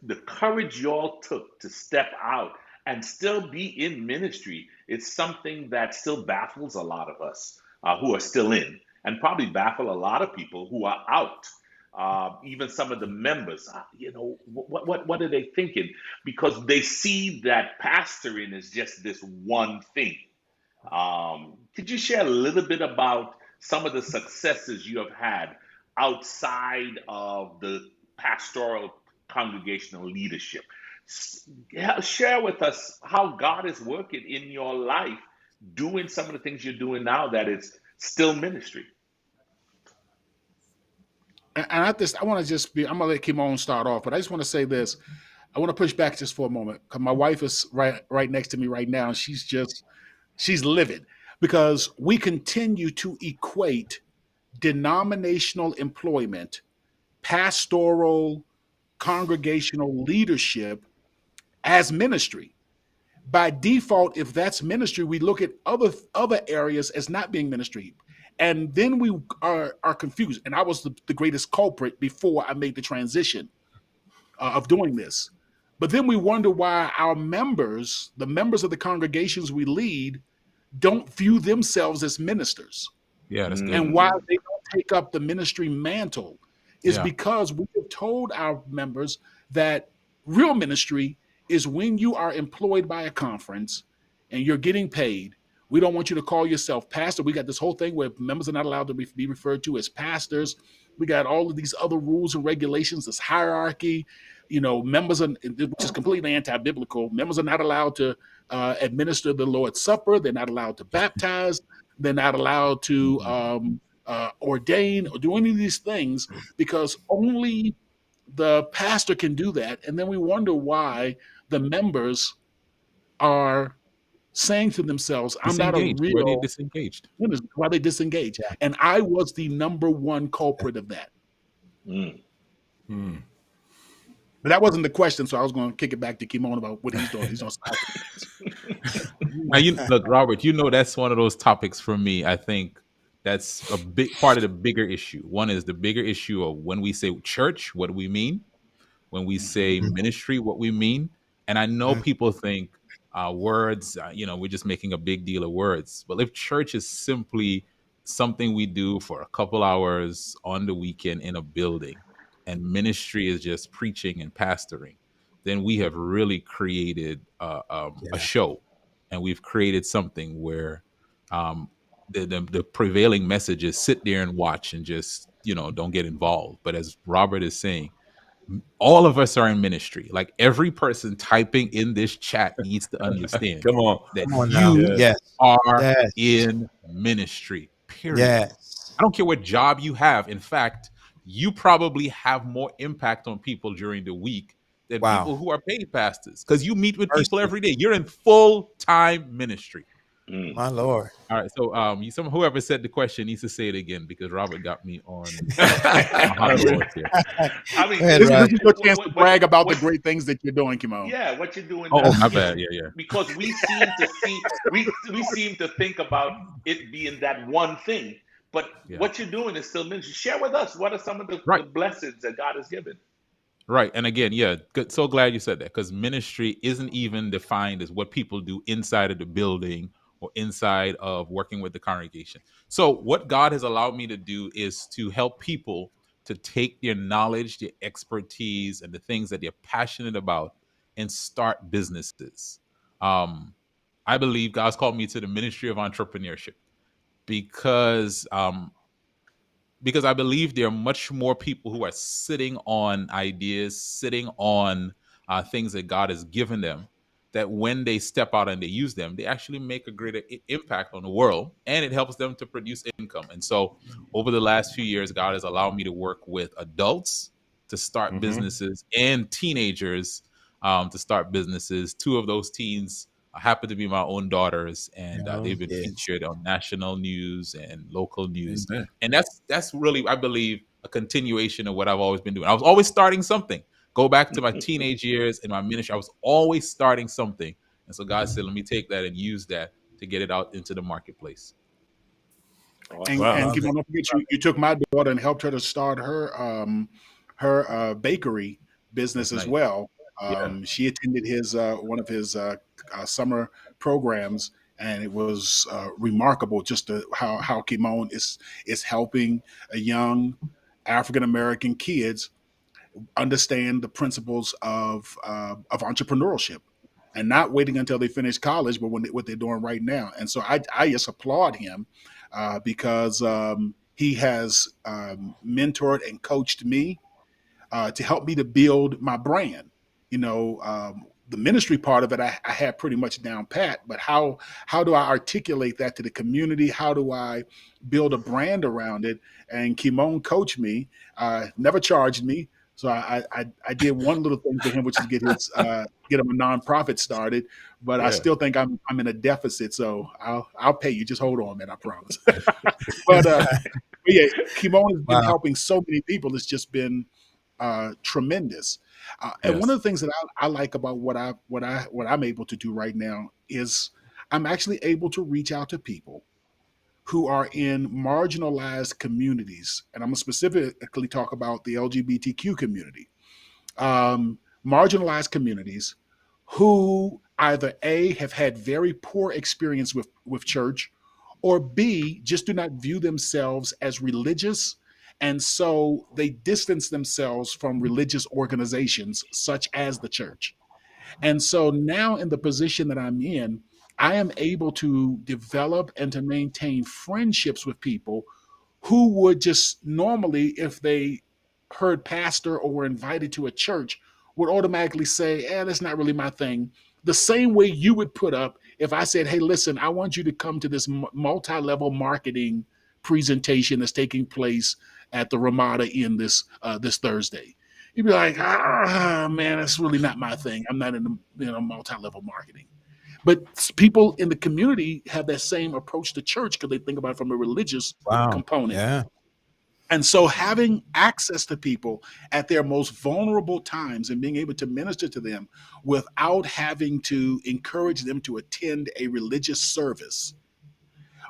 [SPEAKER 2] the courage y'all took to step out and still be in ministry. It's something that still baffles a lot of us who are still in, and probably baffle a lot of people who are out. Even some of the members, what are they thinking? Because they see that pastoring is just this one thing. Could you share a little bit about some of the successes you have had outside of the pastoral congregational leadership? Share with us how God is working in your life, doing some of the things you're doing now that it's still ministry.
[SPEAKER 6] And I want to just be. I'm gonna let Kymone start off, but I just want to say this. I want to push back just for a moment because my wife is right next to me right now, and she's livid because we continue to equate denominational employment, pastoral, congregational leadership as ministry. By default, if that's ministry, we look at other areas as not being ministry. And then we are confused. And I was the greatest culprit before I made the transition of doing this. But then we wonder why our members, the members of the congregations we lead, don't view themselves as ministers,
[SPEAKER 5] Yeah, that's good.
[SPEAKER 6] and why
[SPEAKER 2] Mm,
[SPEAKER 6] they don't take up the ministry mantle is
[SPEAKER 5] Yeah,
[SPEAKER 6] because we have told our members that real ministry is when you are employed by a conference and you're getting paid. We don't want you to call yourself pastor. We got this whole thing where members are not allowed to be referred to as pastors. We got all of these other rules and regulations, this hierarchy. Members are, which is completely anti-biblical. Members are not allowed to administer the Lord's Supper. They're not allowed to baptize. They're not allowed to ordain or do any of these things because only the pastor can do that. And then we wonder why the members are saying to themselves, I'm not a
[SPEAKER 5] disengaged. Were they
[SPEAKER 6] real
[SPEAKER 5] disengaged?
[SPEAKER 6] minister, why they disengage.
[SPEAKER 1] Yeah.
[SPEAKER 6] And I was the number one culprit of that.
[SPEAKER 2] mm.
[SPEAKER 3] Hmm.
[SPEAKER 6] But that wasn't the question, so I was going to kick it back to Kymone about what he's doing. He's on side.
[SPEAKER 5] Now, look, Robert. That's one of those topics for me. I think that's a big part of the bigger issue. One is the bigger issue of when we say church, what do we mean? When we say
[SPEAKER 1] Mhm.
[SPEAKER 5] ministry, what we mean. And I know
[SPEAKER 1] Mhm.
[SPEAKER 5] people think words, we're just making a big deal of words. But if church is simply something we do for a couple hours on the weekend in a building, and ministry is just preaching and pastoring, then we have really created a
[SPEAKER 1] Yeah.
[SPEAKER 5] show, and we've created something where um, the prevailing message is sit there and watch and just don't get involved. But as Robert is saying, all of us are in ministry. Like every person typing in this chat needs to understand
[SPEAKER 3] Come on.
[SPEAKER 5] that
[SPEAKER 1] Come on now.
[SPEAKER 5] you
[SPEAKER 3] Yes.
[SPEAKER 1] Yes.
[SPEAKER 5] are
[SPEAKER 1] Yes.
[SPEAKER 5] in ministry, period.
[SPEAKER 1] Yes.
[SPEAKER 5] I don't care what job you have. In fact, you probably have more impact on people during the week than
[SPEAKER 1] Wow.
[SPEAKER 5] people who are paid pastors because you meet with people
[SPEAKER 1] Mercy.
[SPEAKER 5] every day. You're in full time ministry.
[SPEAKER 2] Mm.
[SPEAKER 1] My Lord.
[SPEAKER 5] All right. So whoever said the question needs to say it again because Robert got me on a hot
[SPEAKER 3] I mean,
[SPEAKER 5] horse here.
[SPEAKER 2] I mean,
[SPEAKER 1] Go ahead,
[SPEAKER 6] This
[SPEAKER 1] Roger.
[SPEAKER 6] is your chance to brag about the
[SPEAKER 2] what
[SPEAKER 6] great things that you're doing, Kymone.
[SPEAKER 2] yeah, what you're doing
[SPEAKER 5] Oh,
[SPEAKER 2] now,
[SPEAKER 5] my bad. Yeah, yeah.
[SPEAKER 2] because we seem to think about it being that one thing, but
[SPEAKER 5] Yeah.
[SPEAKER 2] what you're doing is still ministry. Share with us what are some of the
[SPEAKER 5] Right.
[SPEAKER 2] blessings that God has given.
[SPEAKER 5] Right. And again, yeah, good. So glad you said that because ministry isn't even defined as what people do inside of the building or inside of working with the congregation. So, what God has allowed me to do is to help people to take their knowledge, their expertise, and the things that they're passionate about and start businesses. I believe God's called me to the ministry of entrepreneurship because I believe there are much more people who are sitting on ideas, sitting on things that God has given them, that when they step out and they use them, they actually make a greater impact on the world, and it helps them to produce income. And so over the last few years, God has allowed me to work with adults to start businesses and teenagers to start businesses. Two of those teens happen to be my own daughters, and
[SPEAKER 1] Oh,
[SPEAKER 5] they've been
[SPEAKER 1] yes.
[SPEAKER 5] featured on national news and local news.
[SPEAKER 3] Amen.
[SPEAKER 5] And that's really, I believe, a continuation of what I've always been doing. I was always starting something. Go back to my teenage years in my ministry, I was always starting something. And so God said, let me take that and use that to get it out into the marketplace.
[SPEAKER 2] Awesome.
[SPEAKER 6] And
[SPEAKER 3] Wow.
[SPEAKER 6] Kymone, don't forget you took my daughter and helped her to start her bakery business
[SPEAKER 5] That's
[SPEAKER 6] as
[SPEAKER 5] nice.
[SPEAKER 6] well.
[SPEAKER 5] Yeah.
[SPEAKER 6] She attended his one of his summer programs, and it was remarkable just how Kymone is helping a young African American kids understand the principles of entrepreneurship, and not waiting until they finish college, but what they're doing right now. And so I just applaud him because he has mentored and coached me to help me to build my brand. You know, the ministry part of it, I had pretty much down pat. But how do I articulate that to the community? How do I build a brand around it? And Kymone coached me, never charged me. So I did one little thing for him, which is get him a nonprofit started. But I
[SPEAKER 3] Yeah.
[SPEAKER 6] still think I'm in a deficit. So I'll pay you. Just hold on, man. I promise. but yeah, Kymone has been
[SPEAKER 1] Wow.
[SPEAKER 6] helping so many people. It's just been tremendous. And one
[SPEAKER 3] Yes.
[SPEAKER 6] of the things that I like about what I'm able to do right now is I'm actually able to reach out to people who are in marginalized communities, and I'm gonna specifically talk about the LGBTQ community, marginalized communities who either A, have had very poor experience with church, or B, just do not view themselves as religious. And so they distance themselves from religious organizations such as the church. And so now, in the position that I'm in, I am able to develop and to maintain friendships with people who would just normally, if they heard pastor or were invited to a church, would automatically say, that's not really my thing. The same way you would put up if I said, hey, listen, I want you to come to this multi-level marketing presentation that's taking place at the Ramada Inn this Thursday. You'd be like, man, that's really not my thing. I'm not in the multi-level marketing. But people in the community have that same approach to church because they think about it from a religious
[SPEAKER 1] Wow.
[SPEAKER 6] component.
[SPEAKER 1] Yeah.
[SPEAKER 6] And so having access to people at their most vulnerable times and being able to minister to them without having to encourage them to attend a religious service,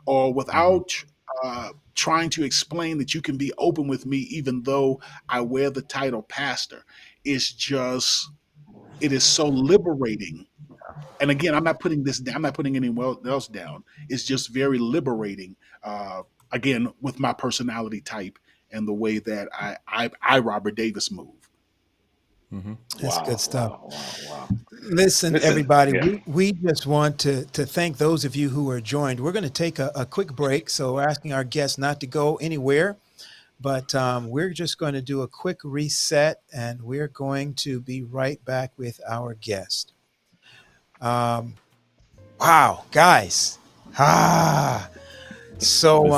[SPEAKER 6] or without trying to explain that you can be open with me even though I wear the title pastor, is just, it is so liberating. And again, I'm not putting this down, I'm not putting anyone else down. It's just very liberating. Again, with my personality type and the way that I Robert Davis, move.
[SPEAKER 1] That's good stuff.
[SPEAKER 2] Wow.
[SPEAKER 1] Listen,
[SPEAKER 2] Listen,
[SPEAKER 1] everybody,
[SPEAKER 2] yeah.
[SPEAKER 1] we just want to thank those of you who are joined. We're going to take a quick break, so we're asking our guests not to go anywhere, but we're just going to do a quick reset, and we're going to be right back with our guest. Wow, guys. So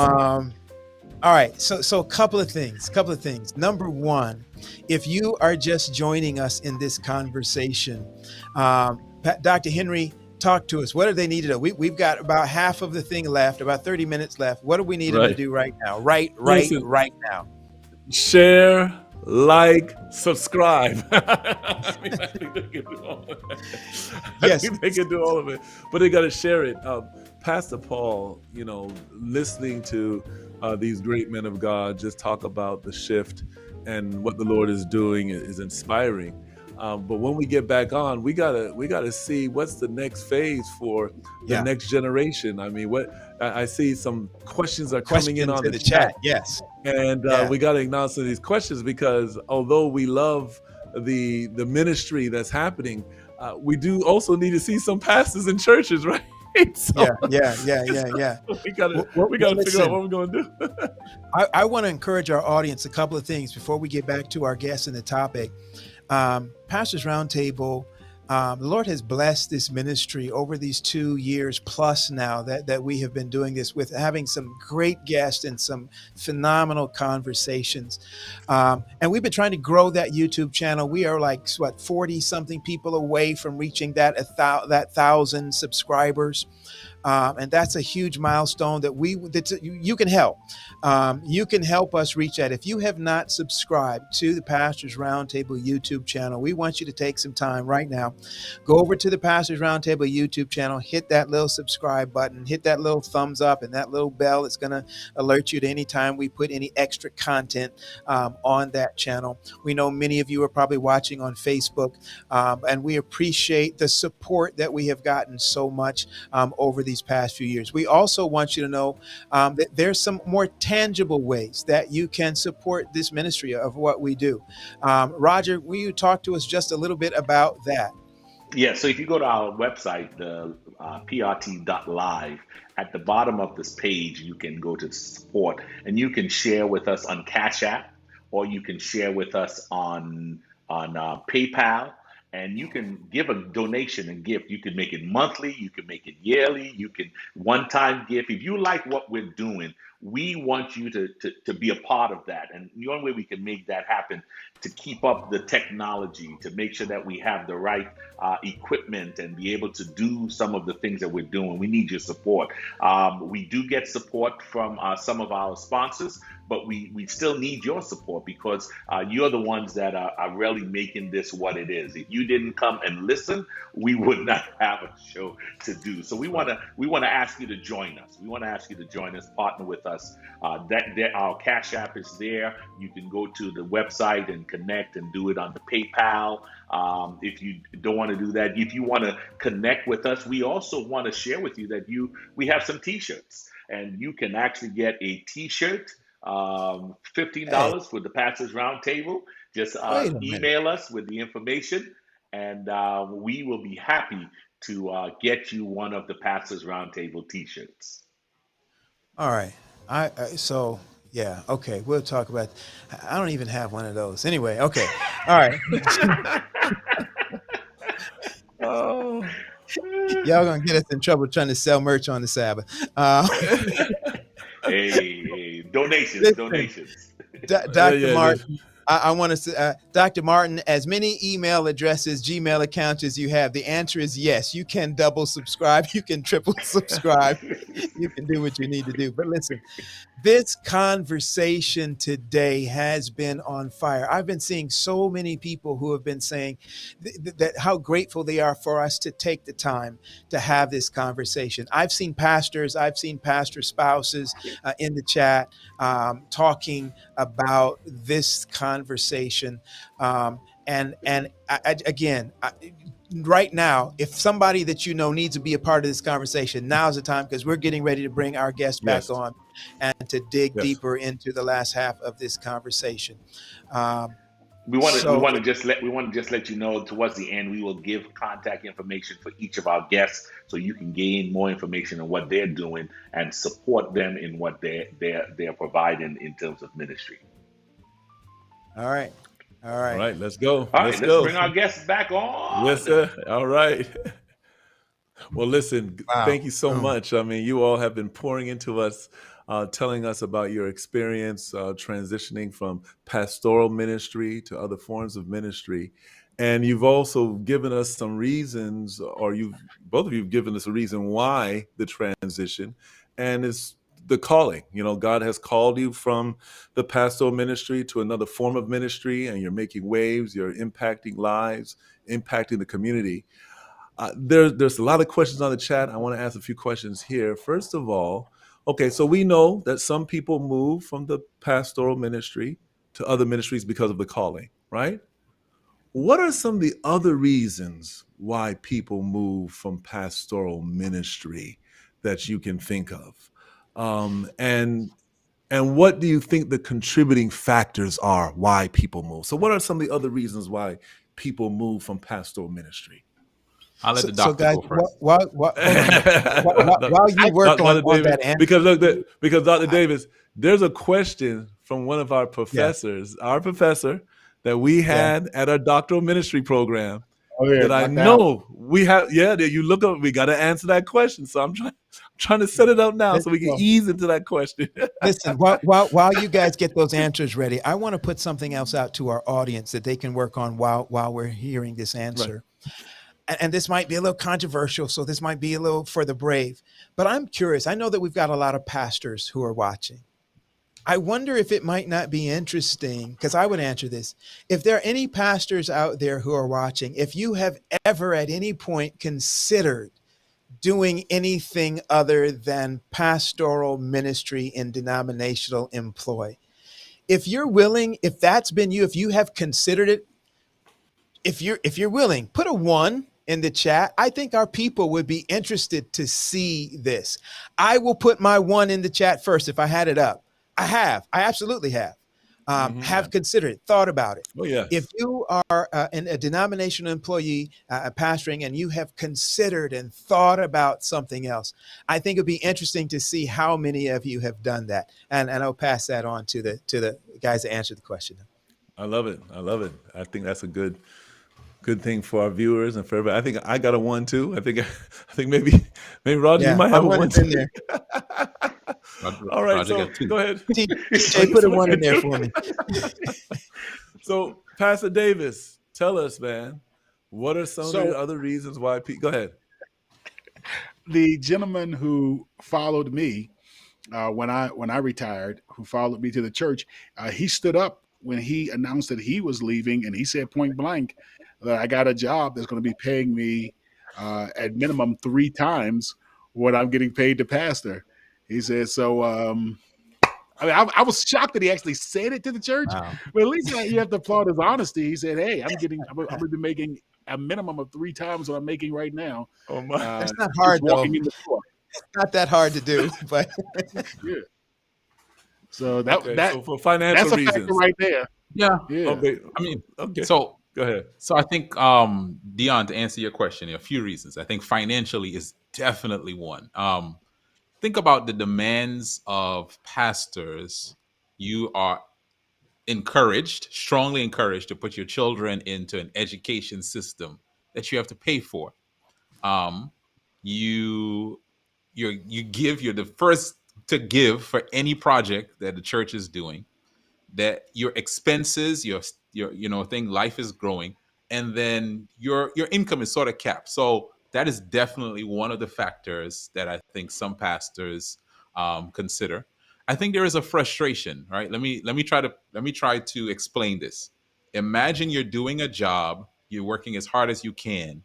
[SPEAKER 1] all right, so a couple of things. Number one, if you are just joining us in this conversation, Dr. Henry, talk to us. What do they need to do? We've got about half of the thing left, about 30 minutes left. What do we need them to do right now?
[SPEAKER 3] Listen,
[SPEAKER 1] Right now.
[SPEAKER 3] share, like, subscribe. I think they can do all of it.
[SPEAKER 1] Yes.
[SPEAKER 3] I think they can do all of it, but they got to share it. Pastor Paul, listening to these great men of God just talk about the shift and what the Lord is doing is inspiring. But when we get back on, we gotta see what's the next phase for the next generation. I mean, I see some questions are coming in on the chat.
[SPEAKER 1] Yes.
[SPEAKER 3] And we got to acknowledge these questions because although we love the ministry that's happening, we do also need to see some pastors in churches, right? So,
[SPEAKER 1] Yeah.
[SPEAKER 3] we gotta figure out
[SPEAKER 1] Listen,
[SPEAKER 3] what we're gonna do.
[SPEAKER 1] I want to encourage our audience a couple of things before we get back to our guests and the topic. Pastors Roundtable, the Lord has blessed this ministry over these 2 years plus now that we have been doing this, with having some great guests and some phenomenal conversations. And we've been trying to grow that YouTube channel. We are like, what, 40 something people away from reaching that 1,000 subscribers. And that's a huge milestone that you can help. You can help us reach that. If you have not subscribed to the Pastors Roundtable YouTube channel, we want you to take some time right now. Go over to the Pastors Roundtable YouTube channel, hit that little subscribe button, hit that little thumbs up and that little bell. It's going to alert you to any time we put any extra content on that channel. We know many of you are probably watching on Facebook, and we appreciate the support that we have gotten so much over these past few years. We also want you to know that there's some more tangible ways that you can support this ministry of what we do. Roger, will you talk to us just a little bit about that?
[SPEAKER 2] Yeah, so if you go to our website, the PRT.live, at the bottom of this page, you can go to support and you can share with us on Cash App, or you can share with us on PayPal, and you can give a donation and gift. You can make it monthly, you can make it yearly, you can one-time gift. If you like what we're doing, we want you to be a part of that. And the only way we can make that happen, to keep up the technology, to make sure that we have the right equipment and be able to do some of the things that we're doing, we need your support. We do get support from some of our sponsors, but we still need your support, because you're the ones that are really making this what it is. If you didn't come and listen, we would not have a show to do. So we want to ask you to join us. We want to ask you to join us, partner with us. Our Cash App is there. You can go to the website and connect and do it on the PayPal. If you don't want to do that, if you want to connect with us, we also want to share with you that we have some T-shirts, and you can actually get a T-shirt, $15 for the Pastors Roundtable. Just
[SPEAKER 1] Wait a minute.
[SPEAKER 2] email us with the information, and we will be happy to get you one of the Pastors Roundtable T-shirts.
[SPEAKER 1] All right. So yeah, okay, we'll talk about. I don't even have one of those. Anyway, okay, all right.
[SPEAKER 3] Oh,
[SPEAKER 1] Y'all gonna get us in trouble trying to sell merch on the Sabbath.
[SPEAKER 2] Hey, donations,
[SPEAKER 1] Listen,
[SPEAKER 2] donations.
[SPEAKER 1] Dr. Martin, I want to say, Dr. Martin, as many email addresses, Gmail accounts as you have, the answer is yes. You can double subscribe, you can triple subscribe, you can do what you need to do. But listen, this conversation today has been on fire. I've been seeing so many people who have been saying that how grateful they are for us to take the time to have this conversation. I've seen pastors, I've seen pastor spouses in the chat talking about this conversation. Again, right now, if somebody that you know needs to be a part of this conversation, now's the time, because we're getting ready to bring our guests back on and to dig deeper into the last half of this conversation.
[SPEAKER 2] We want to just let you know, towards the end, we will give contact information for each of our guests, so you can gain more information on what they're doing and support them in what they're providing in terms of ministry.
[SPEAKER 1] All right.
[SPEAKER 3] Let's go.
[SPEAKER 2] Let's bring our guests back on.
[SPEAKER 3] Yes, sir. All right. Well, listen, thank you so much. I mean, you all have been pouring into us, telling us about your experience transitioning from pastoral ministry to other forms of ministry. And you've also given us some reasons, or both of you have given us a reason why the transition, and it's the calling. You know, God has called you from the pastoral ministry to another form of ministry, and you're making waves, you're impacting lives, impacting the community. There's a lot of questions on the chat. I want to ask a few questions here. First of all, okay, so we know that some people move from the pastoral ministry to other ministries because of the calling, right? What are some of the other reasons why people move from pastoral ministry that you can think of? And what do you think the contributing factors are why people move? So what are some of the other reasons why people move from pastoral ministry?
[SPEAKER 5] I'll let the
[SPEAKER 1] So
[SPEAKER 5] doctor
[SPEAKER 1] guys,
[SPEAKER 5] go first.
[SPEAKER 1] hold on. While you work
[SPEAKER 3] Dr.
[SPEAKER 1] on
[SPEAKER 3] Davis,
[SPEAKER 1] that answer,
[SPEAKER 3] because look, because Dr.
[SPEAKER 1] I,
[SPEAKER 3] Davis, there's a question from one of our
[SPEAKER 1] yeah,
[SPEAKER 3] professors, our professor that we
[SPEAKER 1] yeah.
[SPEAKER 3] had at our doctoral ministry program
[SPEAKER 6] Oh yeah,
[SPEAKER 3] that I
[SPEAKER 6] Dr. Allen.
[SPEAKER 3] know we have. Yeah, that you look up, we got to answer that question. So I'm trying to set it up now so we can
[SPEAKER 6] Well,
[SPEAKER 3] ease into that question.
[SPEAKER 1] Listen, while you guys get those answers ready, I want to put something else out to our audience that they can work on while we're hearing this
[SPEAKER 3] Right.
[SPEAKER 1] answer. And this might be a little controversial, so this might be a little for the brave. But I'm curious. I know that we've got a lot of pastors who are watching. I wonder if it might not be interesting, because I would answer this. If there are any pastors out there who are watching, if you have ever at any point considered doing anything other than pastoral ministry in denominational employ, if you're willing, if that's been you, if you have considered it, if you're willing, put a one in the chat. I think our people would be interested to see this. I will put my one in the chat first if I had it up. I absolutely have.
[SPEAKER 3] Yeah.
[SPEAKER 1] Have considered it, thought about it.
[SPEAKER 3] Oh yes.
[SPEAKER 1] If you are a denominational employee pastoring and you have considered and thought about something else, I think it'd be interesting to see how many of you have done that. And I'll pass that on to the guys that answer the question.
[SPEAKER 3] I love it. I love it. I think that's a good thing for our viewers and for everybody. I think I got a one too. I think maybe Roger, you
[SPEAKER 1] Yeah,
[SPEAKER 3] might
[SPEAKER 1] my
[SPEAKER 3] have a
[SPEAKER 1] one
[SPEAKER 3] one
[SPEAKER 1] is in
[SPEAKER 3] too.
[SPEAKER 1] there.
[SPEAKER 3] All right,
[SPEAKER 5] Roger
[SPEAKER 3] so
[SPEAKER 5] got two.
[SPEAKER 3] go ahead.
[SPEAKER 1] TJ, put a one in there for me.
[SPEAKER 3] So, Pastor Davis, tell us, man, what are some of
[SPEAKER 6] So
[SPEAKER 3] the other reasons why people? Go ahead.
[SPEAKER 6] the gentleman who followed me when I retired, who followed me to the church, he stood up when he announced that he was leaving, and he said point blank that I got a job that's going to be paying me at minimum 3 times what I'm getting paid to pastor. He said so. I mean, I was shocked that he actually said it to the church,
[SPEAKER 5] Wow.
[SPEAKER 6] but at least you have to applaud his honesty. He said, "Hey, I'm going to be making a minimum of 3 times what I'm making right now,
[SPEAKER 3] Oh my.
[SPEAKER 1] That's not
[SPEAKER 6] just
[SPEAKER 1] hard though.
[SPEAKER 6] walking in the door."
[SPEAKER 1] Not that hard to do, but
[SPEAKER 6] Yeah. So
[SPEAKER 3] Okay, so for financial
[SPEAKER 6] that's a factor
[SPEAKER 3] reasons.
[SPEAKER 6] right there.
[SPEAKER 5] Yeah.
[SPEAKER 6] Yeah.
[SPEAKER 3] Okay.
[SPEAKER 5] I mean,
[SPEAKER 3] Okay.
[SPEAKER 5] so
[SPEAKER 3] Go ahead.
[SPEAKER 5] so I think Dion, to answer your question, a few reasons. I think financially is definitely one. Think about the demands of pastors. You are strongly encouraged to put your children into an education system that you have to pay for. Um, you you're the first to give for any project that the church is doing, that your expenses, your thing, life is growing, and then your income is sort of capped. So that is definitely one of the factors that I think some pastors consider. I think there is a frustration, right? Let me try to explain this. Imagine you're doing a job, you're working as hard as you can,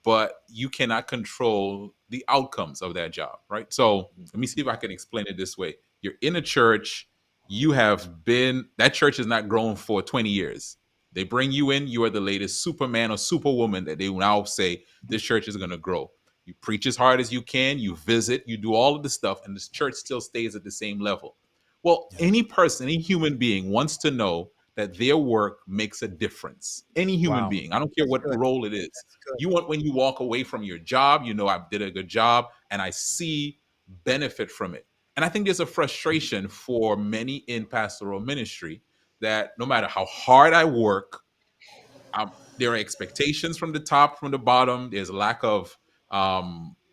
[SPEAKER 5] but you cannot control the outcomes of that job, right? So let me see if I can explain it this way. You're in a church, that church has not grown for 20 years. They bring you in, you are the latest superman or superwoman that they now say this church is going to grow. You preach as hard as you can, you visit, you do all of the stuff, and this church still stays at the same level. Well,
[SPEAKER 1] yeah.
[SPEAKER 5] any person, any human being wants to know that their work makes a difference. Any human
[SPEAKER 1] Wow,
[SPEAKER 5] being, I don't care
[SPEAKER 1] that's
[SPEAKER 5] what
[SPEAKER 1] good.
[SPEAKER 5] role it is.
[SPEAKER 1] That's good.
[SPEAKER 5] You want, when you walk away from your job, I did a good job and I see benefit from it. And I think there's a frustration for many in pastoral ministry that no matter how hard I work, there are expectations from the top, from the bottom. There's a lack of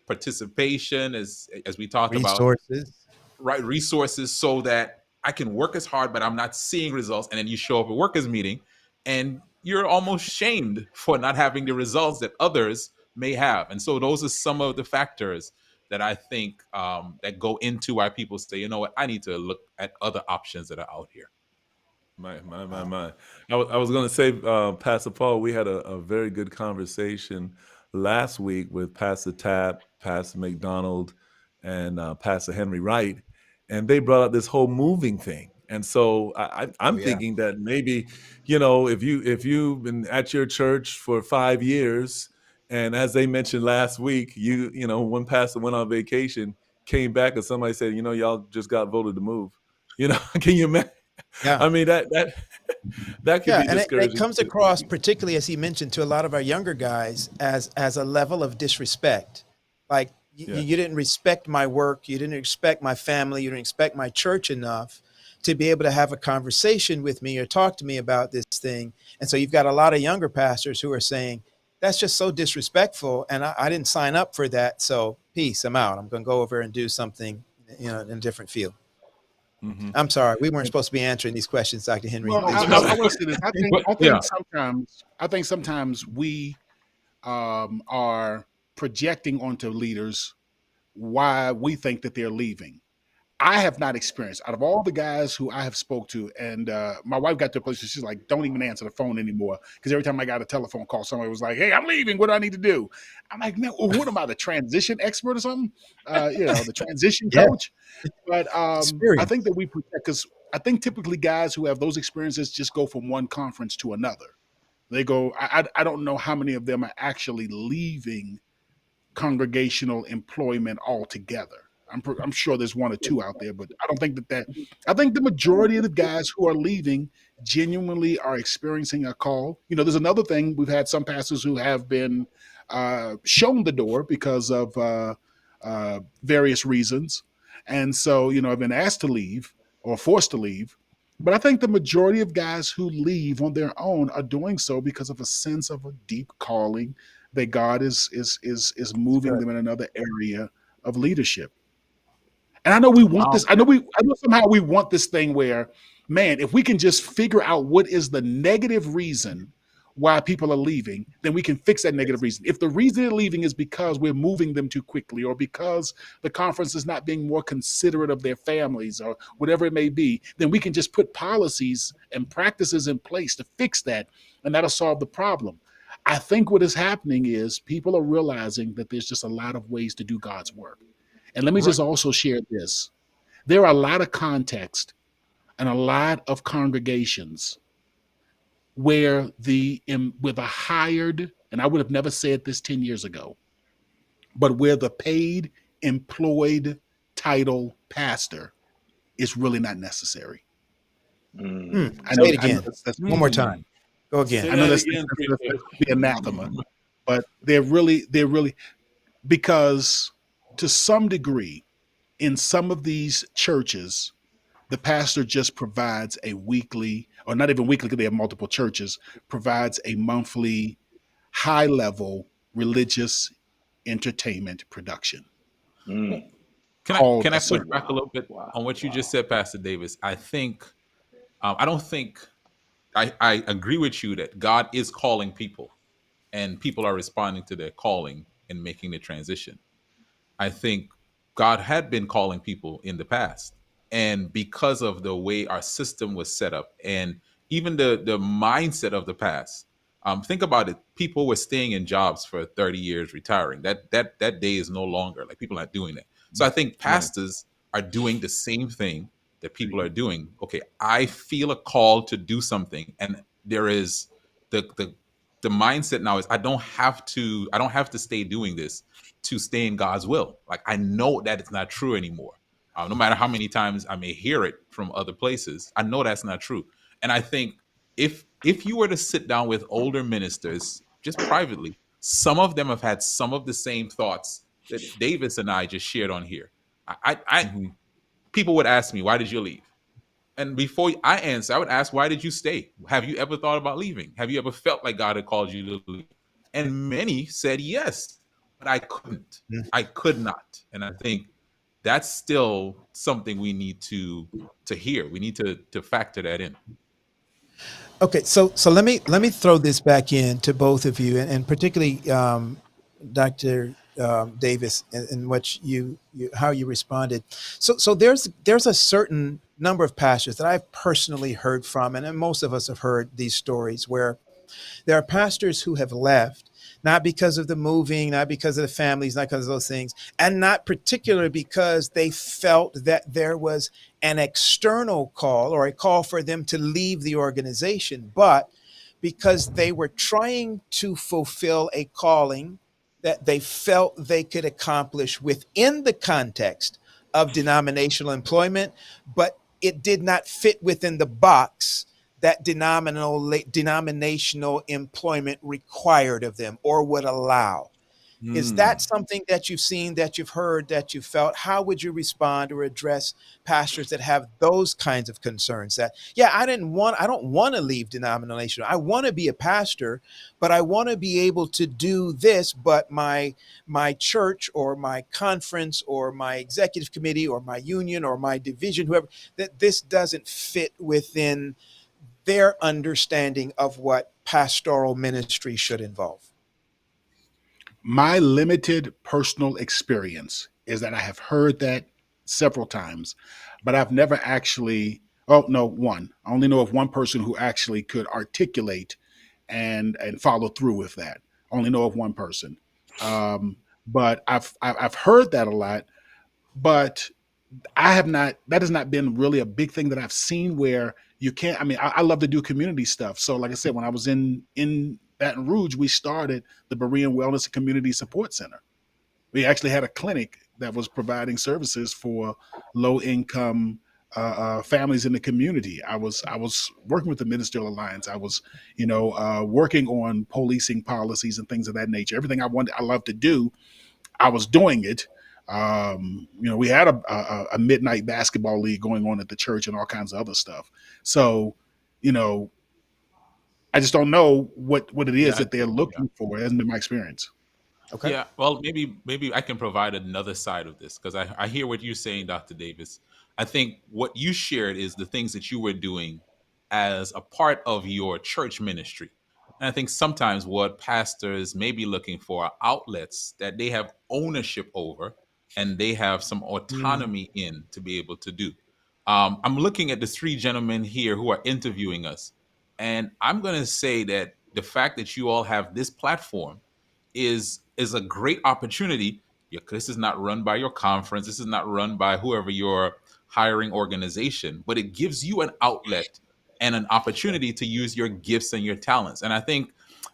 [SPEAKER 5] participation, as we talked about,
[SPEAKER 1] Resources.
[SPEAKER 5] right? Resources, so that I can work as hard, but I'm not seeing results. And then you show up at workers meeting, and you're almost shamed for not having the results that others may have. And so those are some of the factors that I think that go into why people say, you know what, I need to look at other options that are out here.
[SPEAKER 3] My.
[SPEAKER 1] Wow.
[SPEAKER 3] I was going to say, Pastor Paul, we had a very good conversation last week with Pastor Tapp, Pastor McDonald, and Pastor Henry Wright, and they brought up this whole moving thing. And so
[SPEAKER 1] Oh
[SPEAKER 3] I'm
[SPEAKER 1] yeah.
[SPEAKER 3] thinking that maybe, if you've been at your church for 5 years, and as they mentioned last week, one pastor went on vacation, came back, and somebody said, y'all just got voted to move. Can you imagine?
[SPEAKER 1] Yeah.
[SPEAKER 3] I mean that That could
[SPEAKER 1] Yeah,
[SPEAKER 3] be
[SPEAKER 1] and it
[SPEAKER 3] discouraging
[SPEAKER 1] comes
[SPEAKER 3] too.
[SPEAKER 1] across, particularly as he mentioned, to a lot of our younger guys as a level of disrespect. Like
[SPEAKER 3] Yeah.
[SPEAKER 1] you didn't respect my work, you didn't respect my family, you didn't respect my church enough to be able to have a conversation with me or talk to me about this thing. And so you've got a lot of younger pastors who are saying, that's just so disrespectful, and I didn't sign up for that. So peace, I'm out. I'm going to go over and do something, in a different field.
[SPEAKER 3] Hmm.
[SPEAKER 1] I'm sorry, we weren't supposed to be answering these questions, Dr. Henry.
[SPEAKER 6] Well,
[SPEAKER 1] These are
[SPEAKER 6] I want to say this.
[SPEAKER 5] But
[SPEAKER 6] I
[SPEAKER 5] yeah,
[SPEAKER 6] think sometimes we are projecting onto leaders why we think that they're leaving. I have not experienced out of all the guys who I have spoke to, and my wife got to a place where she's like, "Don't even answer the phone anymore," because every time I got a telephone call, somebody was like, "Hey, I'm leaving. What do I need to do?" I'm like, "Man, what am I, the transition expert or something? The transition
[SPEAKER 1] yeah,
[SPEAKER 6] coach?" But I think
[SPEAKER 1] experience.
[SPEAKER 6] that we protect because I think typically guys who have those experiences just go from one conference to another. They go. I don't know how many of them are actually leaving congregational employment altogether. I'm sure there's one or two out there, but I don't think that. I think the majority of the guys who are leaving genuinely are experiencing a call. There's another thing. We've had some pastors who have been shown the door because of various reasons, and so have been asked to leave or forced to leave. But I think the majority of guys who leave on their own are doing so because of a sense of a deep calling that God is
[SPEAKER 1] That's
[SPEAKER 6] moving
[SPEAKER 1] good.
[SPEAKER 6] them in another area of leadership. And I know we want this.
[SPEAKER 5] um,
[SPEAKER 6] I know somehow we want this thing where, man, if we can just figure out what is the negative reason why people are leaving, then we can fix that negative reason. If the reason they're leaving is because we're moving them too quickly, or because the conference is not being more considerate of their families, or whatever it may be, then we can just put policies and practices in place to fix that, and that'll solve the problem. I think what is happening is people are realizing that there's just a lot of ways to do God's work. And let me
[SPEAKER 5] right.
[SPEAKER 6] just also share this. There are a lot of contexts and a lot of congregations where with a hired, and I would have never said this 10 years ago, but where the paid employed title pastor is really not necessary.
[SPEAKER 2] Mm.
[SPEAKER 1] Say it
[SPEAKER 6] I know
[SPEAKER 1] again.
[SPEAKER 6] that's
[SPEAKER 1] One more time. Go again.
[SPEAKER 3] Say
[SPEAKER 6] I know
[SPEAKER 3] that
[SPEAKER 6] that's,
[SPEAKER 3] again,
[SPEAKER 6] that's
[SPEAKER 3] preacher.
[SPEAKER 6] be anathema, but they're really because to some degree in some of these churches the pastor just provides a weekly, or not even weekly because they have multiple churches, provides a monthly high level religious entertainment production
[SPEAKER 5] Well,
[SPEAKER 2] Mm.
[SPEAKER 6] called
[SPEAKER 5] can
[SPEAKER 6] a
[SPEAKER 5] I push
[SPEAKER 6] sermon.
[SPEAKER 5] back a
[SPEAKER 2] Wow.
[SPEAKER 5] little bit
[SPEAKER 2] Wow.
[SPEAKER 5] on what you just
[SPEAKER 2] Wow.
[SPEAKER 5] said, Pastor Davis? I don't think I agree with you that God is calling people, and people are responding to their calling and making the transition. I think God had been calling people in the past. And because of the way our system was set up and even the mindset of the past, think about it. People were staying in jobs for 30 years, retiring. That day is no longer. Like, people aren't doing that. So I think
[SPEAKER 6] Right.
[SPEAKER 5] pastors are doing the same thing that people are doing. Okay, I feel a call to do something, and there is the mindset now is I don't have to stay doing this to stay in God's will. Like, I know that it's not true anymore. No matter how many times I may hear it from other places, I know that's not true. And I think if you were to sit down with older ministers just privately, some of them have had some of the same thoughts that Davis and I just shared on here. I
[SPEAKER 3] Mhm.
[SPEAKER 5] People would ask me, "Why did you leave?" And before I answer, I would ask, "Why did you stay? Have you ever thought about leaving? Have you ever felt like God had called you to leave?" And many said yes, but I couldn't.
[SPEAKER 1] Mm.
[SPEAKER 5] I could not. And I think that's still something we need to hear. We need to factor that in.
[SPEAKER 1] Okay, so let me throw this back in to both of you, and particularly Dr. Davis, and what you how you responded. So there's a certain number of pastors that I've personally heard from, and most of us have heard these stories where there are pastors who have left, not because of the moving, not because of the families, not because of those things, and not particularly because they felt that there was an external call or a call for them to leave the organization, but because they were trying to fulfill a calling that they felt they could accomplish within the context of denominational employment, but it did not fit within the box that denominational employment required of them or would allow. Is that something that you've seen, that you've heard, that you felt? How would you respond or address pastors that have those kinds of concerns that, yeah, I don't want to leave denominational. I want to be a pastor, but I want to be able to do this, but my church or my conference or my executive committee or my union or my division, whoever, that this doesn't fit within their understanding of what pastoral ministry should involve?
[SPEAKER 6] My limited personal experience is that I have heard that several times, but I've never actually. Oh no, one. I only know of one person who actually could articulate and follow through with that. I only know of one person, um, but I've heard that a lot. But I have not. That has not been really a big thing that I've seen where you can't. I mean, I love to do community stuff. So, like I said, when I was in Baton Rouge, we started the Berean Wellness and Community Support Center. We actually had a clinic that was providing services for low income families in the community. I was working with the Ministerial Alliance. I was, working on policing policies and things of that nature. Everything I love to do, I was doing it. We had a midnight basketball league going on at the church and all kinds of other stuff. So, you know, I just don't know what it is
[SPEAKER 5] Yeah,
[SPEAKER 6] that they're looking for. It hasn't been my experience.
[SPEAKER 1] Okay.
[SPEAKER 5] yeah. Well, maybe I can provide another side of this because I hear what you're saying, Dr. Davis. I think what you shared is the things that you were doing as a part of your church ministry. And I think sometimes what pastors may be looking for are outlets that they have ownership over and they have some
[SPEAKER 1] Mm,
[SPEAKER 5] autonomy in to be able to do. I'm looking at the three gentlemen here who are interviewing us, and I'm going to say that the fact that you all have this platform is a great opportunity. Yeah, 'cause this is not run by your conference. This is not run by whoever your hiring organization, but it gives you an outlet and an opportunity to use your gifts and your talents. And I think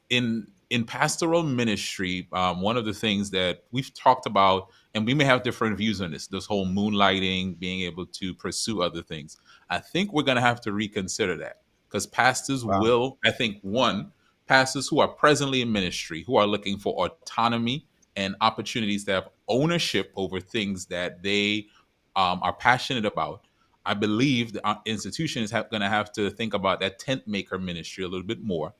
[SPEAKER 5] in pastoral ministry, one of the things that we've talked about, and we may have different views on this whole moonlighting, being able to pursue other things. I think we're going to have to reconsider that because pastors
[SPEAKER 1] wow.
[SPEAKER 5] will, I think, one, pastors who are presently in ministry, who are looking for autonomy and opportunities to have ownership over things that they are passionate about. I believe the institution is going to have to think about that tent maker ministry a little bit more.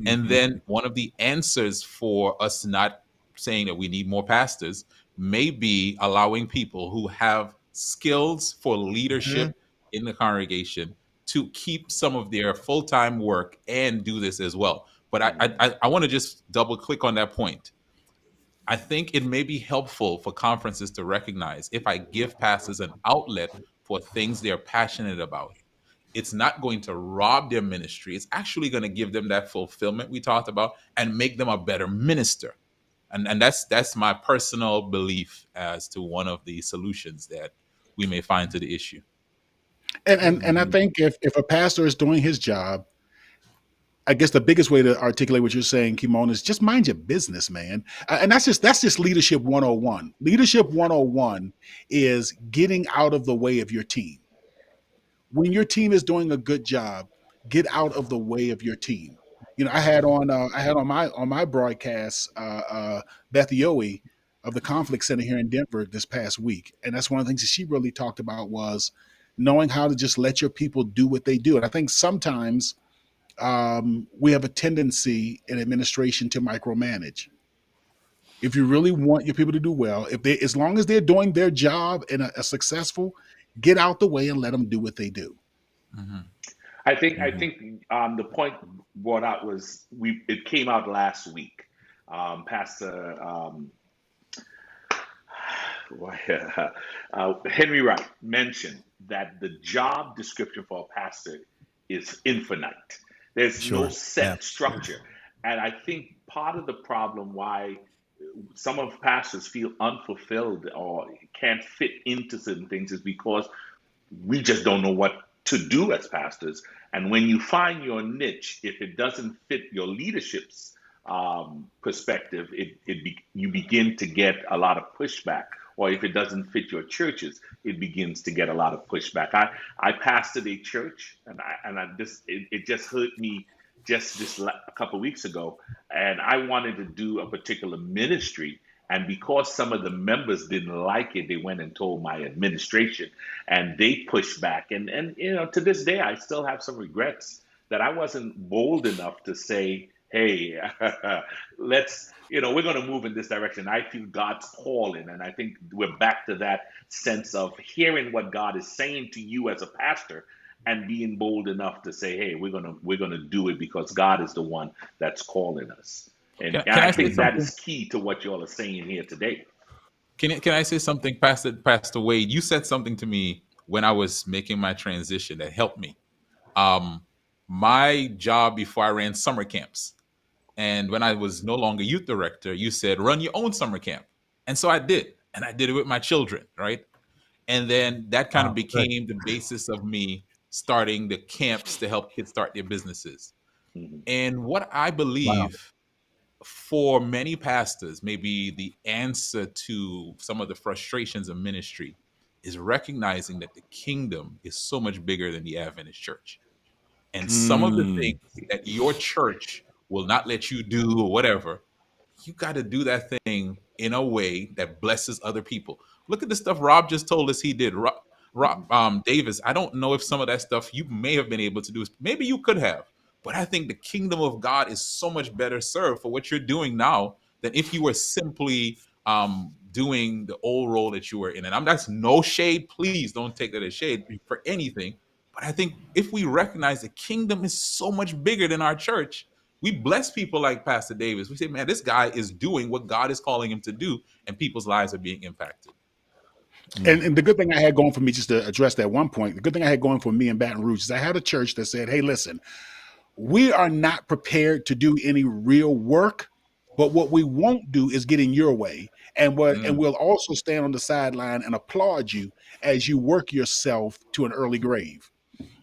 [SPEAKER 5] And then one of the answers for us not saying that we need more pastors may be allowing people who have skills for
[SPEAKER 1] Mhm.
[SPEAKER 5] leadership in the congregation to keep some of their full-time work and do this as well. But I want to just double click on that point. I think it may be helpful for conferences to recognize if I give pastors an outlet for things they're passionate about, it's not going to rob their ministry. It's actually going to give them that fulfillment we talked about and make them a better minister. And that's my personal belief as to one of the solutions that we may find to the issue.
[SPEAKER 6] And I
[SPEAKER 1] Mm,
[SPEAKER 6] think if a pastor is doing his job, I guess the biggest way to articulate what you're saying, Kymone, is just mind your business, man. And that's just leadership 101. Leadership 101 is getting out of the way of your team. When your team is doing a good job, get out of the way of your team. I had on my broadcast Beth Yoe of the Conflict Center here in Denver this past week, and that's one of the things that she really talked about was knowing how to just let your people do what they do. And I think sometimes we have a tendency in administration to micromanage. If you really want your people to do well, if they, as long as they're doing their job and are successful, get out the way and let them do what they do.
[SPEAKER 5] Mhm.
[SPEAKER 2] I think the point brought out was it came out last week. Pastor Henry Wright mentioned that the job description for a pastor is infinite. There's no
[SPEAKER 1] sure. Yeah.
[SPEAKER 2] set structure. And I think part of the problem why some of pastors feel unfulfilled or can't fit into certain things is because we just don't know what to do as pastors. And when you find your niche, if it doesn't fit your leadership's perspective, you begin to get a lot of pushback or if it doesn't fit your churches, it begins to get a lot of pushback. I pastored a church, and it just hurt me just a couple of weeks ago, and I wanted to do a particular ministry. And because some of the members didn't like it, they went and told my administration, and they pushed back. And to this day, I still have some regrets that I wasn't bold enough to say, "Hey, we're going to move in this direction." I feel God's calling, and I think we're back to that sense of hearing what God is saying to you as a pastor, and being bold enough to say, "Hey, we're gonna do it because God is the one that's calling us." And
[SPEAKER 5] Can
[SPEAKER 2] I
[SPEAKER 5] I say
[SPEAKER 2] think that
[SPEAKER 5] something?
[SPEAKER 2] is key to what you all are saying here today.
[SPEAKER 5] Can I say something, Pastor Wade? You said something to me when I was making my transition that helped me. Um, my job before I ran summer camps, and when I was no longer youth director, you said run your own summer camp, and so I did, and I did it with my children, right? And then that kind of
[SPEAKER 7] Wow, good.
[SPEAKER 5] became the basis of me starting the camps to help kids start their businesses.
[SPEAKER 2] Mhm.
[SPEAKER 5] And what I
[SPEAKER 7] Wow.
[SPEAKER 5] believe for many pastors, maybe the answer to some of the frustrations of ministry is recognizing that the kingdom is so much bigger than the Adventist church. And some of the
[SPEAKER 3] Mm.
[SPEAKER 5] things that your church will not let you do or whatever, you got to do that thing in a way that blesses other people. Look at the stuff Rob just told us he did. Davis, I don't know if some of that stuff you may have been able to do. Maybe you could have, but I think the kingdom of God is so much better served for what you're doing now than if you were simply doing the old role that you were in. And that's no shade. Please don't take that as shade for anything. But I think if we recognize the kingdom is so much bigger than our church, we bless people like Pastor Davis. We say, man, this guy is doing what God is calling him to do, and people's lives are being impacted.
[SPEAKER 6] And the good thing I had going for me, just to address that one point, the good thing I had going for me in Baton Rouge is I had a church that said, "Hey, listen, we are not prepared to do any real work, but what we won't do is get in your way. And
[SPEAKER 5] Mm.
[SPEAKER 6] we'll also stand on the sideline and applaud you as you work yourself to an early grave."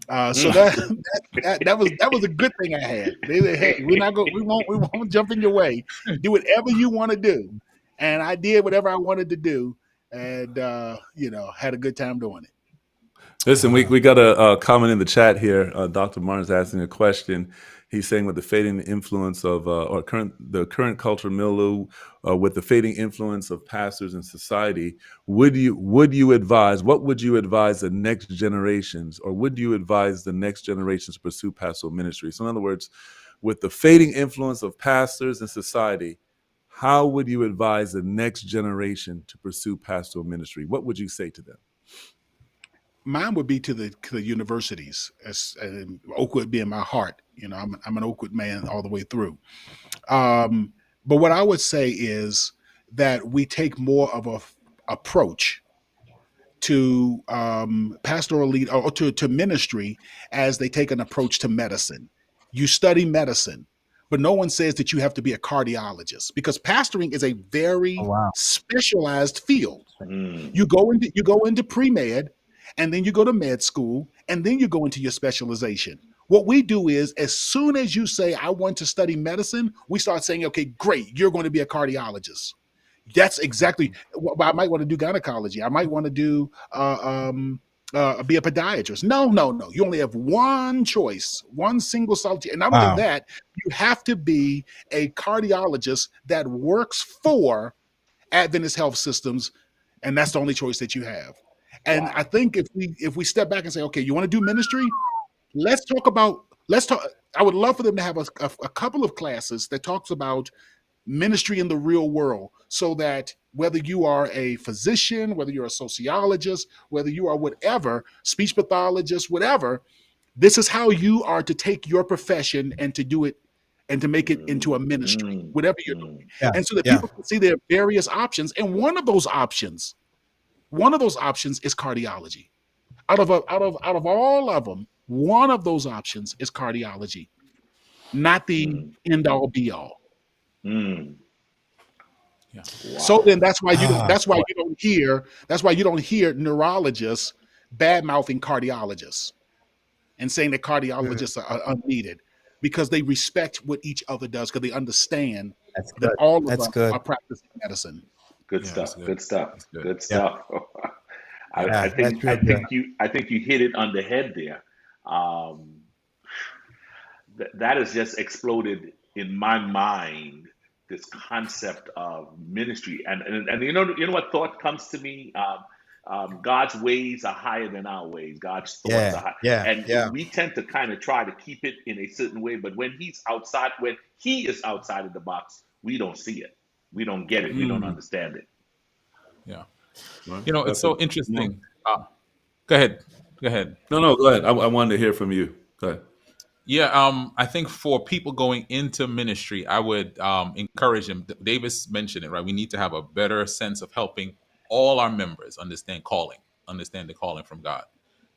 [SPEAKER 6] So that was a good thing I had. They said, "Hey, we won't jump in your way. Do whatever you want to do." And I did whatever I wanted to do, and had a good time doing it.
[SPEAKER 3] Listen, we got a comment in the chat here. Dr. Martin's asking a question. He's saying with the fading influence of the current cultural milieu, with the fading influence of pastors in society, would you advise? What would you advise the next generations, or would you advise the next generations to pursue pastoral ministry? So, in other words, with the fading influence of pastors in society, how would you advise the next generation to pursue pastoral ministry? What would you say to them?
[SPEAKER 6] Mine would be to the universities, and Oakwood being my heart. I'm an Oakwood man all the way through. But what I would say is that we take more of a approach to pastoral lead, or to ministry, as they take an approach to medicine. You study medicine, but no one says that you have to be a cardiologist, because pastoring is a
[SPEAKER 7] Oh,
[SPEAKER 6] very
[SPEAKER 7] wow.
[SPEAKER 6] specialized field.
[SPEAKER 2] Mm.
[SPEAKER 6] You go into pre-med, and then you go to med school, and then you go into your specialization. What we do is, as soon as you say, "I want to study medicine," we start saying, "Okay, great, you're going to be a cardiologist." That's exactly what I might want to do. Gynecology. I might want to do be a podiatrist. No, no, no. You only have one choice, one single solitary. And not only
[SPEAKER 7] Wow.
[SPEAKER 6] that, you have to be a cardiologist that works for Adventist Health Systems, and that's the only choice that you have. And I
[SPEAKER 2] Wow.
[SPEAKER 6] think if we step back and say, "Okay, you want to do ministry? Let's talk." I would love for them to have a couple of classes that talks about ministry in the real world, so that whether you are a physician, whether you're a sociologist, whether you are whatever, speech pathologist, whatever, this is how you are to take your profession and to do it and to make it into a
[SPEAKER 2] Mm.
[SPEAKER 6] ministry,
[SPEAKER 2] Mm.
[SPEAKER 6] whatever you're doing.
[SPEAKER 2] Mm.
[SPEAKER 7] Yeah.
[SPEAKER 6] And so that
[SPEAKER 7] Yeah.
[SPEAKER 6] people can see there are various options. And one of those options is cardiology. Out of all of them, one of those options is cardiology, not the
[SPEAKER 2] Mm.
[SPEAKER 6] end all be all.
[SPEAKER 2] Mm.
[SPEAKER 5] Yeah.
[SPEAKER 6] So
[SPEAKER 2] Wow.
[SPEAKER 6] then that's why you don't
[SPEAKER 7] Ah,
[SPEAKER 6] that's why
[SPEAKER 7] boy.
[SPEAKER 6] you don't hear neurologists bad mouthing cardiologists and saying that
[SPEAKER 7] Mm,
[SPEAKER 6] cardiologists are unneeded, because they respect what each other does, because they understand
[SPEAKER 7] that's
[SPEAKER 6] that
[SPEAKER 7] good.
[SPEAKER 6] all of
[SPEAKER 7] That's
[SPEAKER 6] us
[SPEAKER 7] good.
[SPEAKER 6] are practicing medicine.
[SPEAKER 2] Good
[SPEAKER 5] Yeah, that's
[SPEAKER 2] stuff.
[SPEAKER 5] good.
[SPEAKER 2] Good stuff.
[SPEAKER 5] That's good.
[SPEAKER 2] Good
[SPEAKER 1] Yeah,
[SPEAKER 2] stuff. I,
[SPEAKER 5] Yeah.
[SPEAKER 2] I
[SPEAKER 1] yeah, that's
[SPEAKER 2] think I
[SPEAKER 1] real good.
[SPEAKER 2] think you I think you hit it on the head there. Um, that has just exploded in my mind. This concept of ministry, and you know what thought comes to me. God's ways are higher than our ways. God's thoughts
[SPEAKER 1] Yeah,
[SPEAKER 2] are high,
[SPEAKER 1] yeah,
[SPEAKER 2] and
[SPEAKER 1] yeah.
[SPEAKER 2] we tend to kind of try to keep it in a certain way. But when He is outside of the box, we don't see it, we don't get it, we don't
[SPEAKER 3] Mm.
[SPEAKER 2] understand it.
[SPEAKER 5] Yeah.
[SPEAKER 3] Well,
[SPEAKER 5] You know, it's
[SPEAKER 3] that's a
[SPEAKER 5] so interesting. Go ahead. Go ahead.
[SPEAKER 3] no. Go ahead. I wanted to hear from you. Go ahead.
[SPEAKER 5] Yeah, I think for people going into ministry, I would encourage them. Davis mentioned it, right? We need to have a better sense of helping all our members understand the calling from God.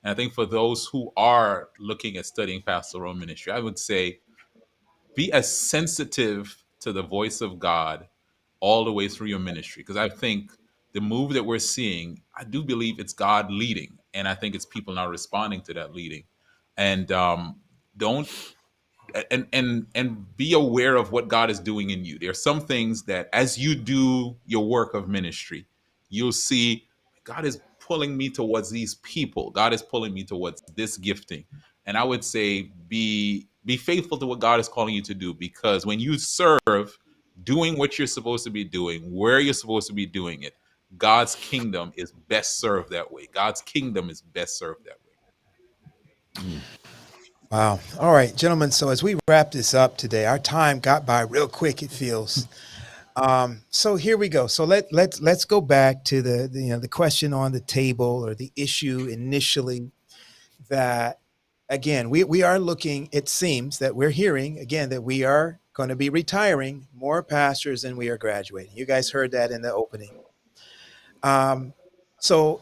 [SPEAKER 5] And I think for those who are looking at studying pastoral ministry, I would say be as sensitive to the voice of God all the way through your ministry. Because I think the move that we're seeing, I do believe it's God leading, and I think it's people now responding to that leading. And don't and be aware of what God is doing in you. There are some things that as you do your work of ministry, you'll see God is pulling me towards these people. God is pulling me towards this gifting. And I would say be faithful to what God is calling you to do, because when you serve doing what you're supposed to be doing, where you're supposed to be doing it, God's kingdom is best served that way. God's kingdom is best served that way.
[SPEAKER 3] Mm.
[SPEAKER 1] Wow. All right, gentlemen. So as we wrap this up today, our time got by real quick, it feels. So here we go. So let's go back to the question on the table, or the issue initially, that again we are looking. It seems that we're hearing again that we are going to be retiring more pastors than we are graduating. You guys heard that in the opening. So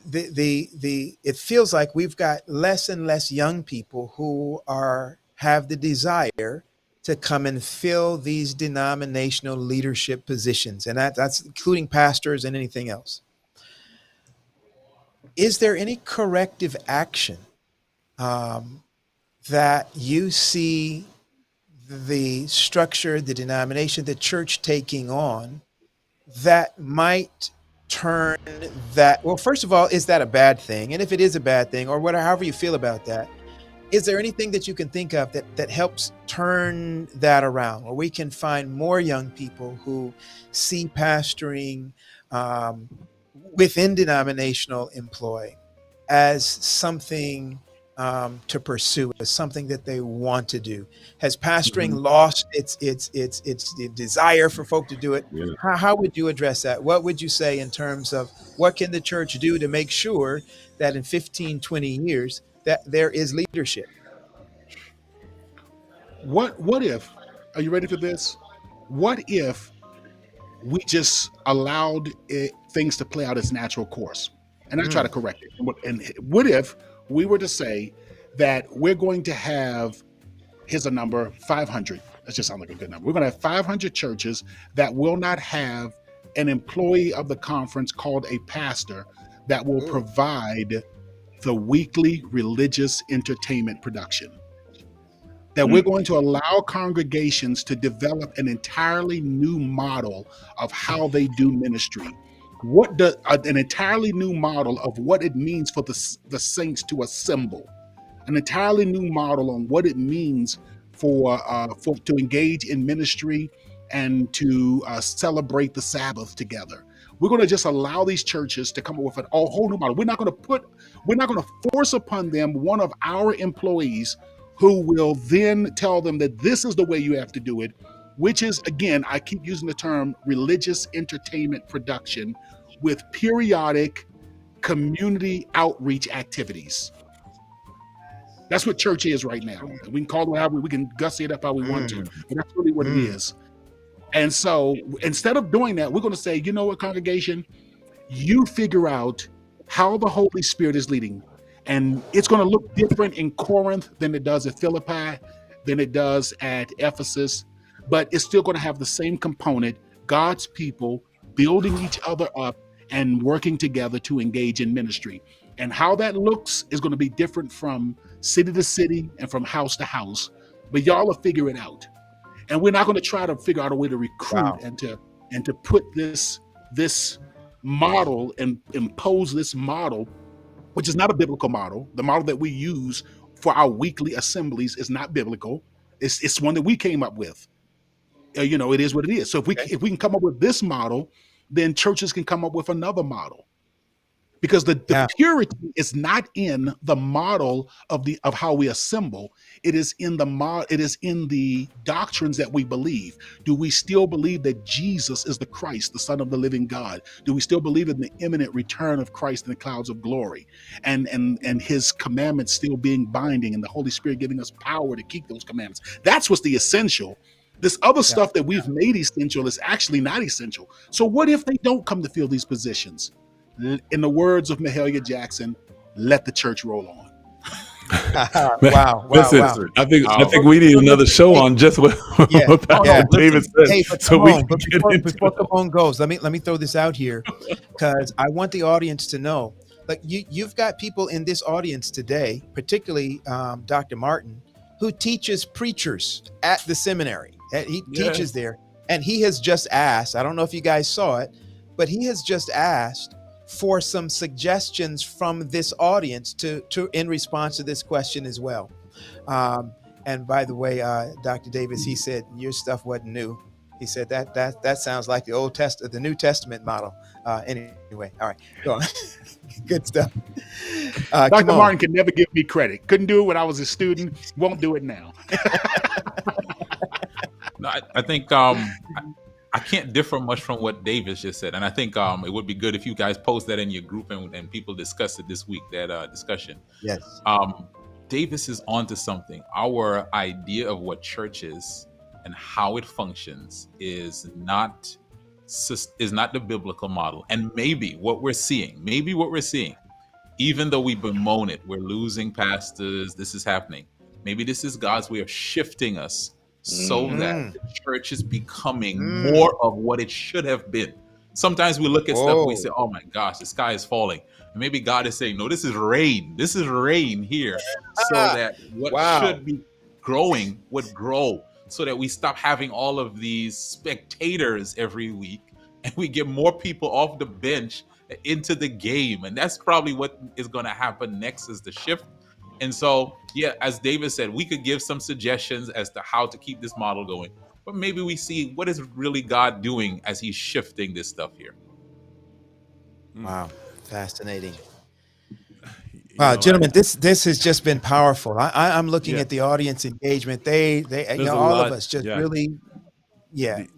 [SPEAKER 1] the it feels like we've got less and less young people who are have the desire to come and fill these denominational leadership positions, and that's including pastors and anything else. Is there any corrective action um, that you see the structure, the denomination, the church taking on that might turn that? Well, first of all, is that a bad thing? And if it is a bad thing, or whatever, however you feel about that, is there anything that you can think of that helps turn that around, where we can find more young people who see pastoring um, within denominational employ as something to pursue, as something that they want to do? Has pastoring
[SPEAKER 3] Mhm.
[SPEAKER 1] lost its the desire for folk to do it?
[SPEAKER 3] Yeah.
[SPEAKER 1] How would you address that? What would you say in terms of what can the church do to make sure that in 15, 20 years that there is leadership?
[SPEAKER 6] What if, are you ready for this? What if we just allowed things to play out its natural course, and I try to
[SPEAKER 1] Mm,
[SPEAKER 6] correct it? And what if we were to say that we're going to have, here's a number, 500. That just sounds like a good number. We're going to have 500 churches that will not have an employee of the conference called a pastor that will
[SPEAKER 1] ooh,
[SPEAKER 6] provide the weekly religious entertainment production. That we're
[SPEAKER 2] Mm,
[SPEAKER 6] going to allow congregations to develop an entirely new model of how they do ministry. What does an entirely new model of what it means for the saints to assemble, an entirely new model on what it means for to engage in ministry and to celebrate the Sabbath together. We're going to just allow these churches to come up with a whole new model. We're not going to force upon them one of our employees who will then tell them that this is the way you have to do it, which is, again, I keep using the term religious entertainment production with periodic community outreach activities. That's what church is right now. We can call it however, we can gussy it up how we want to,
[SPEAKER 1] mm,
[SPEAKER 6] but that's really what it
[SPEAKER 1] mm,
[SPEAKER 6] is. And so instead of doing that, we're going to say, you know what, congregation, you figure out how the Holy Spirit is leading. And it's going to look different in Corinth than it does at Philippi, than it does at Ephesus, but it's still going to have the same component: God's people building each other up and working together to engage in ministry. And how that looks is going to be different from city to city and from house to house, but y'all will figure it out. And we're not going to try to figure out a way to recruit
[SPEAKER 1] wow.
[SPEAKER 6] and to put this this model and impose this model, which is not a biblical model. The model that we use for our weekly assemblies is not biblical. It's one that we came up with. It is what it is. So
[SPEAKER 1] Okay.
[SPEAKER 6] if we can come up with this model, then churches can come up with another model, because the
[SPEAKER 1] Yeah.
[SPEAKER 6] purity is not in the model of how we assemble. It is in the doctrines that we believe. Do we still believe that Jesus is the Christ, the Son of the living God? Do we still believe in the imminent return of Christ in the clouds of glory, and his commandments still being binding, and the Holy Spirit giving us power to keep those commandments? That's what's the essential. This other
[SPEAKER 1] Yeah.
[SPEAKER 6] stuff that we've made essential is actually not essential. So what if they don't come to fill these positions? In the words of Mahalia Jackson, let the church roll on.
[SPEAKER 1] Wow.
[SPEAKER 3] Listen,
[SPEAKER 1] Wow.
[SPEAKER 3] I think we need another show on just what,
[SPEAKER 1] Yeah.
[SPEAKER 3] what Pastor David said,
[SPEAKER 1] Hey, but
[SPEAKER 3] so
[SPEAKER 1] come
[SPEAKER 3] we
[SPEAKER 1] on.
[SPEAKER 3] can
[SPEAKER 1] But
[SPEAKER 3] get into
[SPEAKER 1] before
[SPEAKER 3] it.
[SPEAKER 1] Kymone goes, let me throw this out here, because I want the audience to know. Like, you've got people in this audience today, particularly Dr. Martin, who teaches preachers at the seminary. He teaches there, and he has just asked. I don't know if you guys saw it, but he has just asked for some suggestions from this audience to in response to this question as well. And by the way, Dr. Davis, he said your stuff wasn't new. He said that sounds like the New Testament model. Anyway, all right, go on. Good stuff.
[SPEAKER 6] Dr. Martin can never give me credit. Couldn't do it when I was a student. Won't do it now.
[SPEAKER 5] No, I think I can't differ much from what Davis just said, and I think it would be good if you guys post that in your group and people discuss it this week. That discussion.
[SPEAKER 1] Yes.
[SPEAKER 5] Davis is onto something. Our idea of what church is and how it functions is not the biblical model. And maybe what we're seeing, even though we bemoan it, we're losing pastors, this is happening. Maybe this is God's way of shifting us so that the church is becoming more of what it should have been. Sometimes we look at stuff and we say, oh my gosh, the sky is falling. And maybe God is saying, no, this is rain. This is rain here. So that what should be growing would grow, so that we stop having all of these spectators every week and we get more people off the bench into the game. And that's probably what is going to happen next, is the shift. And so, yeah, as David said, we could give some suggestions as to how to keep this model going, but maybe we see what is really God doing as he's shifting this stuff here.
[SPEAKER 1] Wow. Fascinating. Wow, gentlemen, this has just been powerful. I'm looking at the audience engagement. They all of us just really,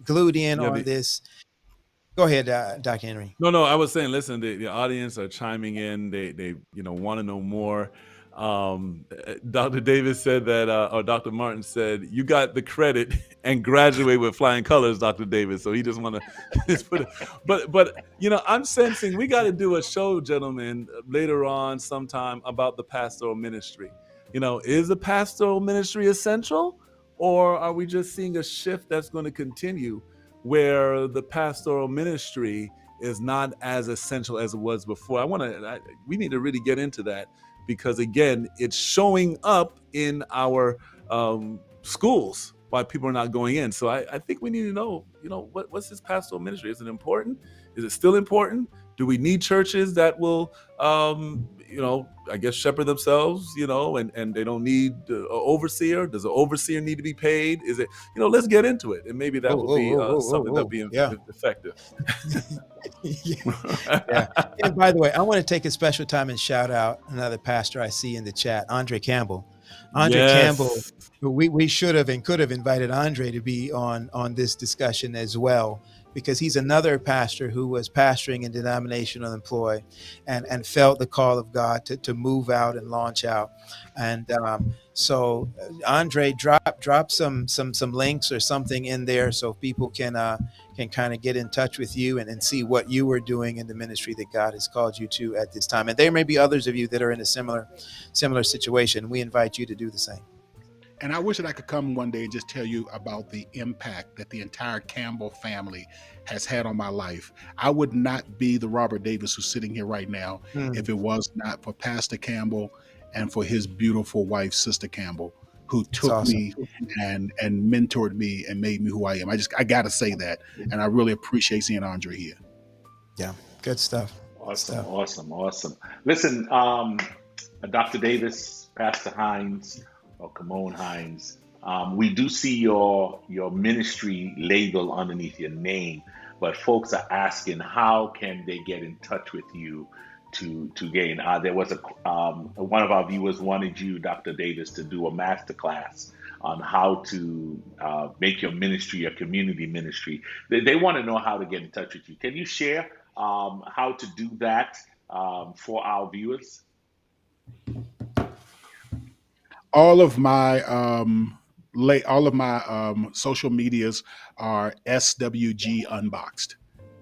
[SPEAKER 1] glued in on this. Go ahead, Dr. Henry.
[SPEAKER 3] No, I was saying, listen, the audience are chiming in. They want to know more. Dr. Davis said that, or Dr. Martin said, you got the credit and graduate with flying colors, Dr. Davis. So he just want to just put it. But I'm sensing we got to do a show, gentlemen, later on sometime about the pastoral ministry. Is the pastoral ministry essential, or are we just seeing a shift that's going to continue where the pastoral ministry is not as essential as it was before? We need to really get into that, because again, it's showing up in our schools why people are not going in. So I think we need to know, what's this pastoral ministry? Is it important? Is it still important? Do we need churches that will, I guess, shepherd themselves, and they don't need an overseer? Does an overseer need to be paid? Is it, let's get into it. And maybe that will be something that'll be effective.
[SPEAKER 1] Yeah. And by the way, I want to take a special time and shout out another pastor I see in the chat, Andre Campbell. Campbell, we should have and could have invited Andre to be on this discussion as well, because he's another pastor who was pastoring in denominational employ and felt the call of God to move out and launch out. And so Andre, drop some links or something in there so people can kind of get in touch with you and see what you are doing in the ministry that God has called you to at this time. And there may be others of you that are in a similar situation. We invite you to do the same.
[SPEAKER 6] And I wish that I could come one day and just tell you about the impact that the entire Campbell family has had on my life. I would not be the Robert Davis who's sitting here right now if it was not for Pastor Campbell and for his beautiful wife, Sister Campbell, who took me and mentored me and made me who I am. I got to say that. And I really appreciate seeing Andre here.
[SPEAKER 1] Yeah, good stuff. Good
[SPEAKER 2] Awesome,
[SPEAKER 1] stuff.
[SPEAKER 2] awesome, awesome. Listen, Dr. Davis, Pastor Hinds, or Kymone Hinds, we do see your ministry label underneath your name, but folks are asking how can they get in touch with you to gain. There was one of our viewers wanted you, Dr. Davis, to do a master class on how to make your ministry a community ministry. They want to know how to get in touch with you. Can you share how to do that for our viewers?
[SPEAKER 6] All of my social medias are SWG Unboxed.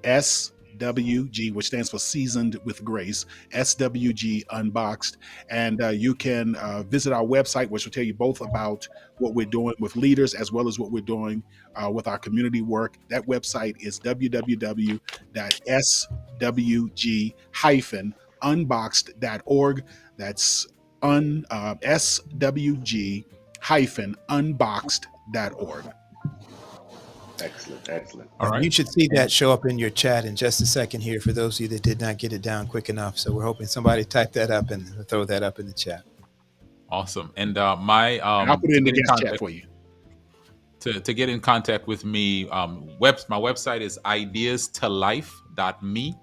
[SPEAKER 6] SWG, which stands for Seasoned with Grace, SWG Unboxed. And you can visit our website, which will tell you both about what we're doing with leaders as well as what we're doing with our community work. That website is www.swg-unboxed.org. That's swg-unboxed.org.
[SPEAKER 2] Excellent, excellent.
[SPEAKER 5] All right.
[SPEAKER 1] You should see that show up in your chat in just a second here for those of you that did not get it down quick enough. So we're hoping somebody type that up and throw that up in the chat.
[SPEAKER 5] Awesome. And my
[SPEAKER 6] And I'll put it in the guest chat for you.
[SPEAKER 5] To get in contact with me, my website is ideastolife.me,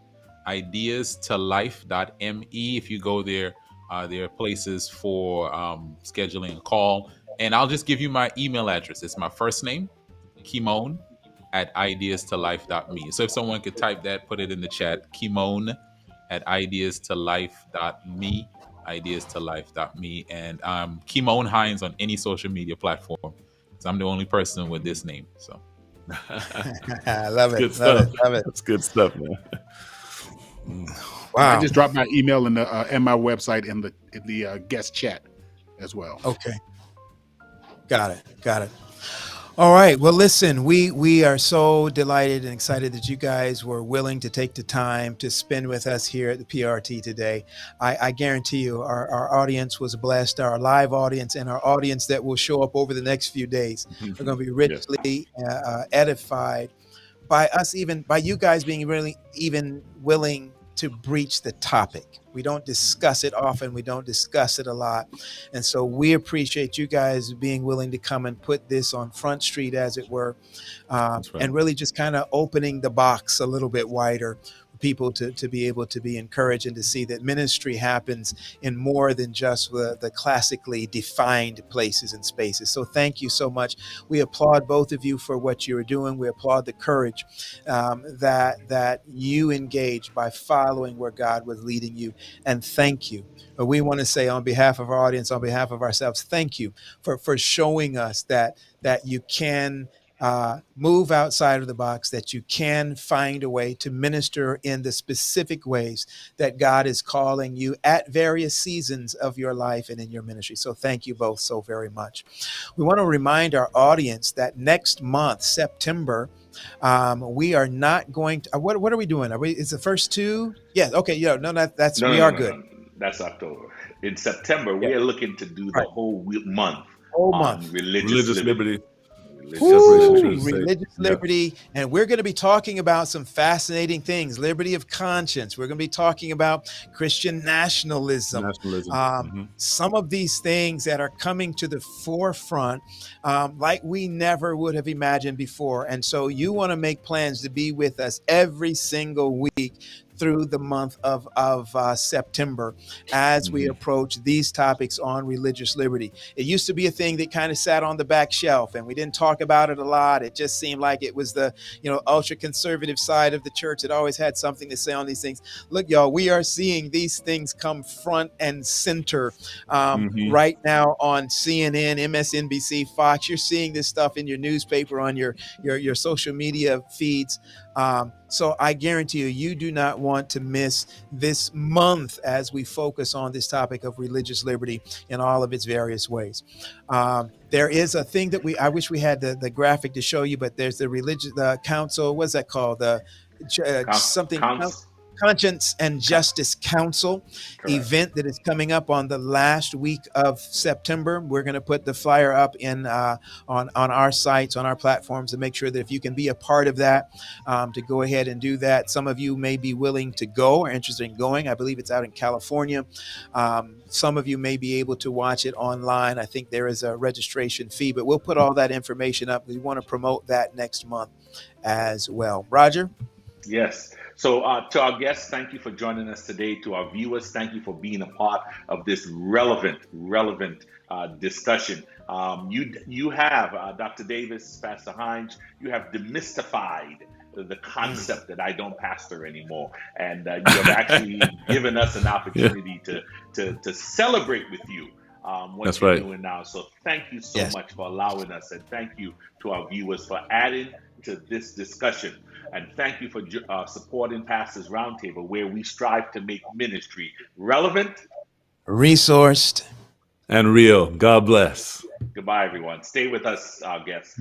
[SPEAKER 5] ideastolife.me. If you go there, there are places for scheduling a call. And I'll just give you my email address. It's my first name, Kymone, at ideastolife.me. So if someone could type that, put it in the chat, Kymone at ideastolife.me, ideastolife.me. And Kymone Hinds on any social media platform. So I'm the only person with this name. So
[SPEAKER 1] I love it.
[SPEAKER 3] Good
[SPEAKER 1] Love
[SPEAKER 3] stuff.
[SPEAKER 1] it. Love it.
[SPEAKER 3] That's good stuff, man.
[SPEAKER 1] Wow.
[SPEAKER 6] I just dropped my email and my website in the guest chat as well.
[SPEAKER 1] Okay. Got it. Got it. All right. Well, listen, we are so delighted and excited that you guys were willing to take the time to spend with us here at the PRT today. I guarantee you our audience was blessed, our live audience and our audience that will show up over the next few days are going to be richly edified by us, even by you guys being really even willing to breach the topic. We don't discuss it often. We don't discuss it a lot. And so we appreciate you guys being willing to come and put this on Front Street, as it were,
[SPEAKER 3] Right.
[SPEAKER 1] and really just kind of opening the box a little bit wider for people to be able to be encouraged and to see that ministry happens in more than just the classically defined places and spaces. So thank you so much. We applaud both of you for what you're doing. We applaud the courage that you engage by following where God was leading you. And thank you. But we want to say on behalf of our audience, on behalf of ourselves, thank you for showing us that you can move outside of the box, that you can find a way to minister in the specific ways that God is calling you at various seasons of your life and in your ministry. So thank you both so very much. We want to remind our audience that next month, September, we are not going to, what are we doing? Is the first two? Yeah. Okay. Yeah. No, that's,
[SPEAKER 2] No,
[SPEAKER 1] we
[SPEAKER 2] no,
[SPEAKER 1] are
[SPEAKER 2] no,
[SPEAKER 1] good.
[SPEAKER 2] no. That's October. In September,
[SPEAKER 1] Yeah.
[SPEAKER 2] we are looking to do the
[SPEAKER 1] Right.
[SPEAKER 2] whole month
[SPEAKER 1] Whole
[SPEAKER 2] on
[SPEAKER 1] month.
[SPEAKER 2] religious liberty.
[SPEAKER 1] Religious liberty. And we're going to be talking about some fascinating things. Liberty of conscience. We're going to be talking about Christian nationalism. Some of these things that are coming to the forefront like we never would have imagined before. And so you want to make plans to be with us every single week through the month of September as we approach these topics on religious liberty. It used to be a thing that kind of sat on the back shelf and we didn't talk about it a lot. It just seemed like it was the, ultra conservative side of the church that always had something to say on these things. Look, y'all, we are seeing these things come front and center right now on CNN, MSNBC, Fox. You're seeing this stuff in your newspaper, on your social media feeds. So I guarantee you do not want to miss this month as we focus on this topic of religious liberty in all of its various ways. There is a thing that I wish we had the graphic to show you, but there's the religious council. What's that called? Conscience and Justice Council event that is coming up on the last week of September. We're going to put the flyer up in on our sites, on our platforms, to make sure that if you can be a part of that, to go ahead and do that. Some of you may be willing to go or interested in going. I believe it's out in California. Some of you may be able to watch it online. I think there is a registration fee, but we'll put all that information up. We want to promote that next month as well. Roger?
[SPEAKER 2] Yes. So to our guests, thank you for joining us today. To our viewers, thank you for being a part of this relevant discussion. You have, Dr. Davis, Pastor Hinds, you have demystified the concept that I don't pastor anymore. And you have actually given us an opportunity to celebrate with you what
[SPEAKER 3] That's
[SPEAKER 2] you're
[SPEAKER 3] right.
[SPEAKER 2] doing now. So thank you so much for allowing us. And thank you to our viewers for adding to this discussion. And thank you for supporting Pastors Roundtable, where we strive to make ministry relevant,
[SPEAKER 1] resourced,
[SPEAKER 3] and real. God bless.
[SPEAKER 2] Goodbye, everyone. Stay with us, our guests.